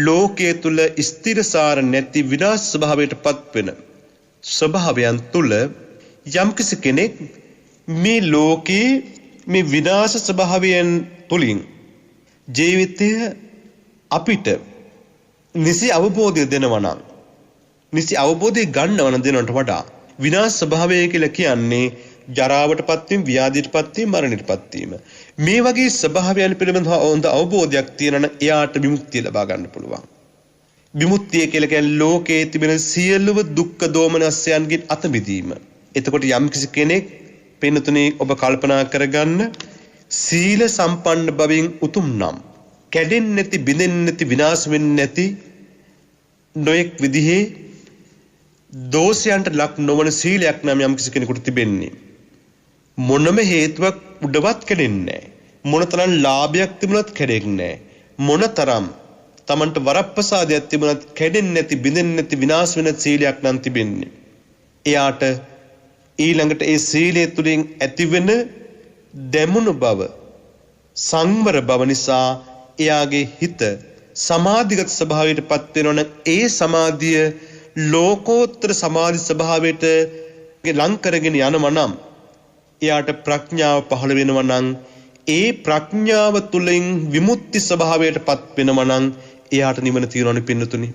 ලෝකයේ තුල ස්ථිරසාර නැති විනාශ ස්වභාවයටපත් වෙන ස්වභාවයන් තුල යම්කිසි කෙනෙක් මේ ලෝකේ මේ විනාශ ස්වභාවයන් තුලින් ජීවිතය අපිට නිසි අවබෝධය දෙනවා නම්, නිසි අවබෝධය ගන්නව නම් දෙනවට වඩා විනාශ ස්වභාවය කියලා කියන්නේ ජරාවටපත් වීම, ව්‍යාධියටපත් වීම, මරණයටපත් වීම. මේ වගේ ස්වභාවයන් පිළිබඳව හොඳ අවබෝධයක් තියෙනවා නම් එයාට විමුක්තිය ලබා ගන්න පුළුවන්. විමුක්තිය කියලා කියන්නේ ලෝකයේ තිබෙන සියලුම දුක්ඛ දෝමනස්යන්ගෙන් අත මිදීම. එතකොට යම්කිසි කෙනෙක් පින්නතුනේ ඔබ කල්පනා කරගන්න සීල සම්පන්න බවින් උතුම් නම් කැඩෙන්නේ නැති, බිඳෙන්නේ නැති, විනාශ වෙන්නේ නැති නොඑක් විදිහේ දෝෂයන්ට ලක් නොවන සීලයක් නම් යම්කිසි කෙනෙකුට තිබෙන්නේ මොනම හේතුවක් උඩවත් කැඩෙන්නේ නැහැ. මොනතරම් ලාභයක් තිබුණත් කැඩෙන්නේ නැහැ. මොනතරම් Tamanට වරප්‍රසාදයක් තිබුණත් කැඩෙන්නේ නැති, බිඳෙන්නේ නැති, විනාශ වෙන සීලයක් නම් තිබෙන්නේ. එයාට ඊළඟට ඒ සීලය තුළින් ඇතිවෙන දැමුණු බව, සංවර බව නිසා එයාගේ හිත සමාධිගත ස්වභාවයටපත් වෙනවනම් ඒ සමාධිය ලෝකෝත්තර සමාධි ස්වභාවයට ලං කරගෙන යනවා නම් එයාට ප්‍රඥාව පහළ වෙනවා නම් ඒ ප්‍රඥාව තුළින් විමුක්ති ස්වභාවයටපත් වෙනවා නම් එයාට නිවන තියෙනවනේ පින්නතුනි.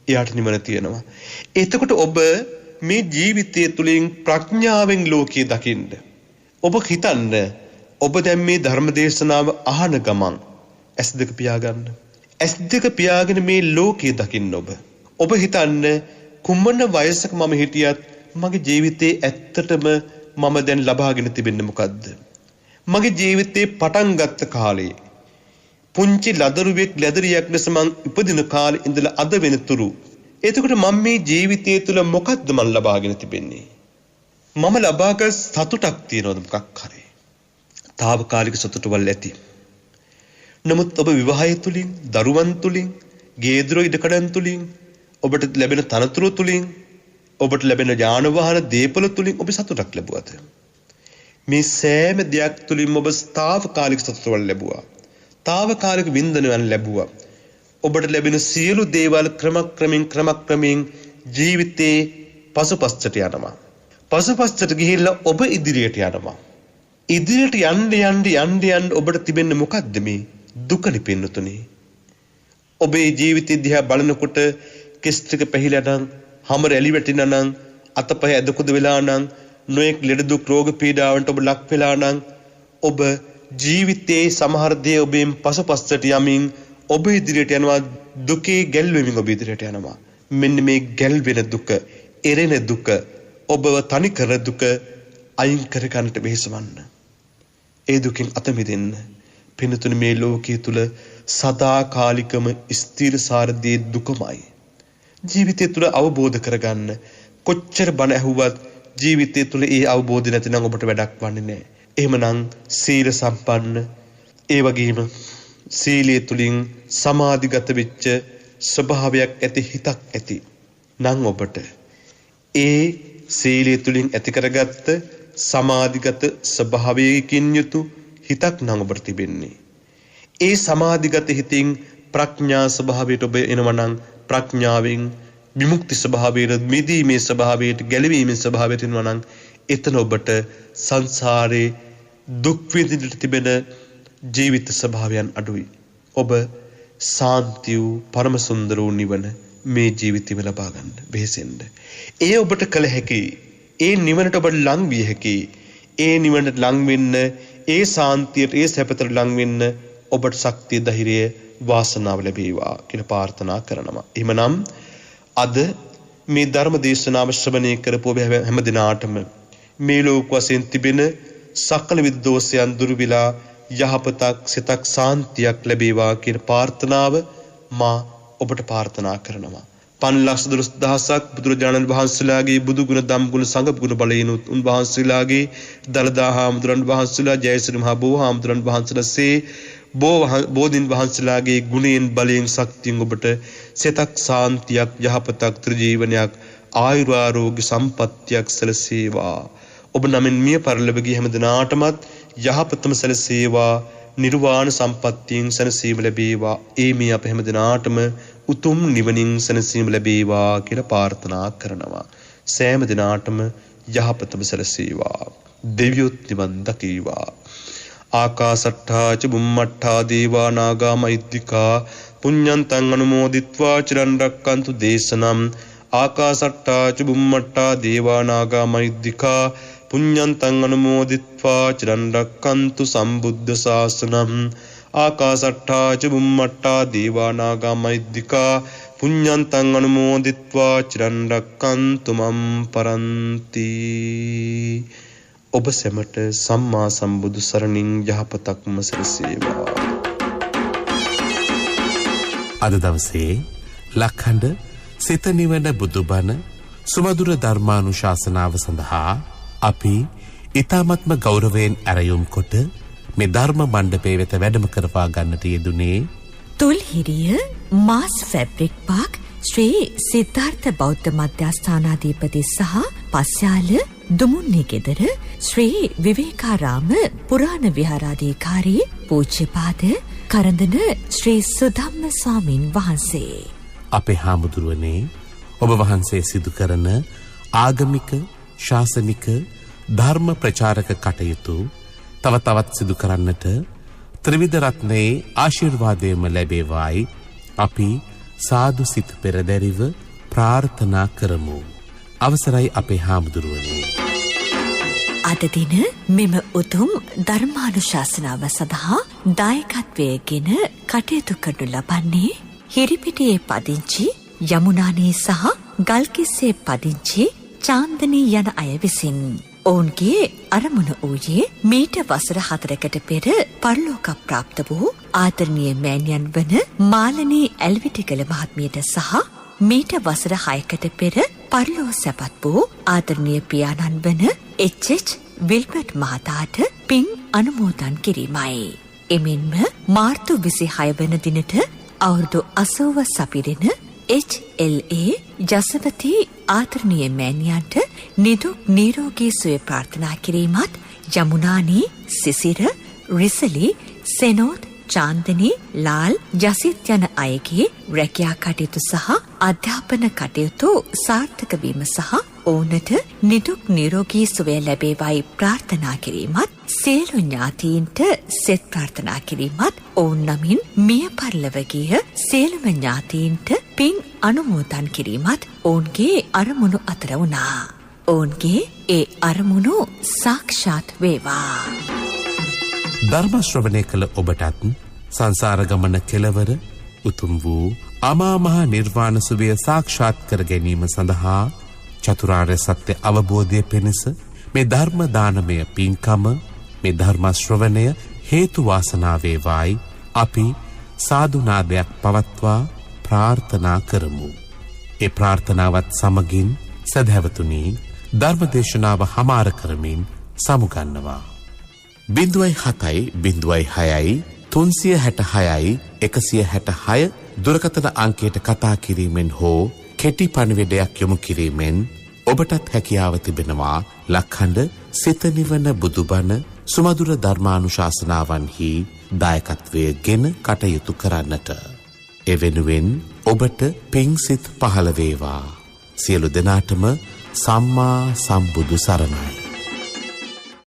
එයාට නිවන තියෙනවා. එතකොට ඔබ මේ ජීවිතය තුළින් ප්‍රඥාවෙන් ලෝකය දකින්න. ඔබ හිතන්න ඔබ දැන් මේ ධර්ම දේශනාව අහන ගමන් S2 පියාගන්න. S2 පියාගෙන මේ ලෝකය දකින්න ඔබ. ඔබ හිතන්න කුමන වයසක මම හිටියත් මගේ ජීවිතේ ඇත්තටම මම දැන් ලබාගෙන තිබෙන්නේ මොකද්ද? මගේ ජීවිතේ පටන් ගත්ත කාලේ පුංචි ලදරුවෙක් ලැදරියක් ලෙස මං ඉපදින කාලේ ඉඳලා අද වෙනතුරු එතකොට මම මේ ජීවිතය තුළ මොකද්ද මම ලබාගෙන තිබෙන්නේ? මම ලබාගත් සතුටක් තියෙනවද මොකක් හරි? తాවකාලික සතුටවල් ඇති. නමුත් ඔබ විවාහය තුලින්, දරුවන් තුලින්, ගේදොර ඉඩකඩම් තුලින්, ඔබට ලැබෙන තනතුරු තුලින්, ඔබට ලැබෙන යාන වාහන දීපල තුලින් ඔබ සතුටක් ලැබුවද? මේ සෑම දෙයක් තුලින් ඔබ తాවකාලික සතුටවල් ලැබුවා. తాවකාලික වින්දනයන් ලැබුවා. ඔබට ලැබෙන සියලු දේවල් ක්‍රමක්‍රමයෙන් ජීවිතේ පසුපසට යනවා. පසුපසට ගිහිල්ලා ඔබ ඉදිරියට යනවා. ඉදිරියට යන්න ඔබට තිබෙන්නේ මොකද්ද මේ? දුකනේ පින්නතුනේ. ඔබේ ජීවිතය දිහා බලනකොට කෙස් ටික පැහිලා නම්, හැම රැලි වැටිනා නම්, අතපය ඇදකුද වෙලා නම්, නොඑක් ලෙඩ දුක් රෝග පීඩාවන්ට ඔබ ලක් වෙලා නම්, ඔබ ජීවිතයේ සමහර දේ ඔබෙන් පසුපසට යමින් ඔබ ඉදිරියට යනවා, දුකේ ගැල්වෙමින් ඔබ ඉදිරියට යනවා. මෙන්න මේ ගැල්වෙන දුක, එරෙන දුක, ඔබව තනි කර දුක අයින් කර ගන්නට වෙහෙසවන්න. ඒ දුකින් අත මිදෙන්න. පින්තුනි, මේ ලෝකයේ තුල සදාකාලිකම ස්ථිරසාර දේ දුකමයි. ජීවිතය තුල අවබෝධ කරගන්න. කොච්චර බණ ඇහුවත් ජීවිතය තුල ඒ අවබෝධය නැතිනම් ඔබට වැඩක් වන්නේ නැහැ. එහෙමනම් සීල සම්පන්න, ඒ වගේම සීලයේ තුලින් සමාධිගත වෙච්ච ස්වභාවයක් ඇති හිතක් ඇති නම් ඔබට ඒ සීලයේ තුලින් ඇති කරගත්ත සමාධිගත ස්වභාවයකින් යුතු හිතක් නම් ඔබට තිබෙන්නේ. ඒ සමාධිගත හිතින් ප්‍රඥා ස්වභාවයට ඔබ එනවා නම් ප්‍රඥාවෙන් විමුක්ති ස්වභාවයට, මිදීමේ ස්වභාවයට, ගැලවීමේ ස්වභාවයට එනවා නම් එතන ඔබට සංසාරේ දුක් විඳින්න තිබෙන ජීවිත ස්වභාවයන් අඩුයි. ඔබ සාන්ති වූ පරම සුන්දර වූ නිවන මේ ජීවිතෙම ලබා ගන්න වෙහෙසෙන්න. ඒ ඔබට කළ හැකි. ඒ නිවනට ඔබ ලං විය හැකි. ඒ නිවනට ලං වෙන්න, ඒ සාන්තියට, ඒ සැපතට ලං වෙන්න ඔබට ශක්තිය, ධෛර්යය, වාසනාව ලැබේවා කියලා ප්‍රාර්ථනා කරනවා. එහෙමනම් අද මේ ධර්ම දේශනාව ශ්‍රවණය කරපු ඔබ හැම දිනාටම මේ ලෝක වශයෙන් තිබෙන සකල විදෝෂයන් දුරු විලා යහපතක්, සිතක්, සාන්තියක් ලැබේවා කියන ප්‍රාර්ථනාව මා ඔබට ප්‍රාර්ථනා කරනවා. 5,12,000ක් බුදුරජාණන් වහන්සේලාගේ බුදු ගුණ, ධම් ගුණ, සංඝ ගුණ බලයෙන් උන්වහන්සේලාගේ දලදා හාමුදුරන් වහන්සේලා, ජයශ්‍රී මහ බෝ හාමුදුරන් වහන්සේලාසේ බෝධින් වහන්සේලාගේ ගුණයෙන්, බලයෙන්, ශක්තියෙන් ඔබට සිතක්, සාන්තියක්, යහපතක්, ත්‍රිජීවනයක්, ආයුරාරෝග්‍ය සම්පත්තියක් සැලසේවා. ඔබ නමින් මිය පරලොව ගිය හැම දිනාටමත් යහපතම සැලසේවා. නිර්වාණ සම්පත්තියෙන් සැනසීම ලැබේවා. ඒ මේ අප හැම දිනාටම උතුම් නිවනින් සැනසීම ලැබේවා කියලා ප්‍රාර්ථනා කරනවා. සෑම දිනාටම යහපතම සැලසේවා. දෙවියොත් නිවන් දකීවා. ආකාසට්ඨා ච බුම්මට්ඨා දේවා නාග මහිද්దికා පුඤ්ඤන්තං අනුමෝදිත්වා චිරන් රැක්කන්තු දේශනම්. ආකාසට්ඨා ච බුම්මට්ඨා දේවා නාග මහිද්దికා පුඤ්ඤන්තං අනුමෝදිත්වා චිරන් රැක්කන්තු සම්බුද්ධ ශාසනම්. ආකාසට්ඨා ච බුම්මට්ඨා දේවා නාග මහිද්దికා පුඤ්ඤන්තං අනුමෝදිත්වා චිරන් රැක්කන්තු මම් පරන්ති. ඔබ සැමට සම්මා සම්බුදු සරණින් යහපතක්ම සැලසේවා. අද දවසේ ලක්හඬ සිත නිවන බුදුබණ සුමధుර ධර්මානුශාසනාව සඳහා අපි ඊ타මත්ම ගෞරවයෙන් ඇරයුම් කොට මේ ධර්ම මණ්ඩපයේ වෙත වැඩම කරවා ගන්නට යෙදුනේ තුල්හිරිය මාස් ෆැබ්‍රික් පාක් ශ්‍රී සිද්ධාර්ථ බෞද්ධ මධ්‍යස්ථානාධිපති සහ පස්යාල දුමුන්නේ ගෙදර ශ්‍රී විවේකාරාම පුරාණ විහාරාධිකාරී පූජ්‍යපාද කරඳන ශ්‍රී සුධම්ම ස්වාමින් වහන්සේ. අපේ හාමුදුරුවනේ, ඔබ වහන්සේ සිදු කරන ආගමික, ශාසනික, ධර්ම ප්‍රචාරක කටයුතු තව තවත් සිදු කරන්නට ත්‍රිවිධ රත්නයේ ආශිර්වාදයම ලැබේවායි අපි සාදු සිත පෙරදැරිව ප්‍රාර්ථනා කරමු. අවසරයි අපේ හාමුදුරුවනේ. අද දින මෙම උතුම් ධර්මානුශාසනාව සඳහා දායකත්වයේගෙන කටයුතු කරනු ලබන්නේ හිරිපිටියේ පදිංචි යමුනානේ සහ ගල්කිස්සේ පදිංචි චාන්දනී යන අය විසින්. ඔවුන්ගේ අරමුණ වූයේ මීට වසර 4කට පෙර පරලෝක ප්‍රාප්ත වූ ආදරණීය මෑණියන් වන මාලනී ඇල්විටිකල මහත්මියට සහ මීට වසර 6කට පෙර පරලෝ සැපත් වූ ආදරණීය පියාණන් වන එච්.එච්. විල්බර්ට් මහතාට පින් අනුමෝදන් කිරීමයි. එමෙන්ම මාර්තු 26 වන දිනට අවුරුදු 80 සපිරෙන HLA ජසවති ආදරණීය මෑණියන්ට නිදුක් නිරෝගී සුවය ප්‍රාර්ථනා කිරීමත් යමුනානී සිසිර රිසලි සෙනෝත් චාන්දනී ලාල් ජසිත් යන අයගේ රැකියා කටයුතු සහ අධ්‍යාපන කටයුතු සාර්ථක වීම සහ ඔවුන්ට නිදුක් නිරෝගී සුවය ලැබේවායි ප්‍රාර්ථනා කිරීමත් සියලු ඥාතීන්ට සෙත් ප්‍රාර්ථනා කිරීමත් ඔවුන් නමින් මිය පරලොව ගිය සියලුම ඥාතීන්ට පින් අනුමෝදන් කිරීමත් ඔවුන්ගේ අරමුණු අතර වුණා. ඔවුන්ගේ ඒ අරමුණු සාක්ෂාත් වේවා. ධර්ම ශ්‍රවණය කළ ඔබටත් සංසාර ගමන කෙලවර උතුම් වූ අමා මහ නිර්වාණ සුවය සාක්ෂාත් කර ගැනීම සඳහා චතුරාර්ය සත්‍ය අවබෝධය පිණිස මේ ධර්ම දානමය පින්කම මේ ධර්ම ශ්‍රවණය හේතු වාසනා වේවායි අපි සාදුනාදයක් පවත්වා ප්‍රාර්ථනා කරමු. ඒ ප්‍රාර්ථනාවත් සමගින් සදහැවතුනි ධර්ම දේශනාව හමාර කරමින් සමුගන්නවා. 0.6-366-166 දුරකථන අංකයට කතා කිරීමෙන් හෝ කෙටි පණිවිඩයක් යොමු කිරීමෙන් ඔබටත් හැකියාව තිබෙනවා ලක්ඛණ්ඩ සිත නිවන බුදුබණ සුමధుර ධර්මානුශාසනාවන්හි දායකත්වය ගෙන කටයුතු කරන්නට. එවෙනුවෙන් ඔබට පිංසිත පහළ වේවා. සියලු දෙනාටම සම්මා සම්බුදු සරණයි.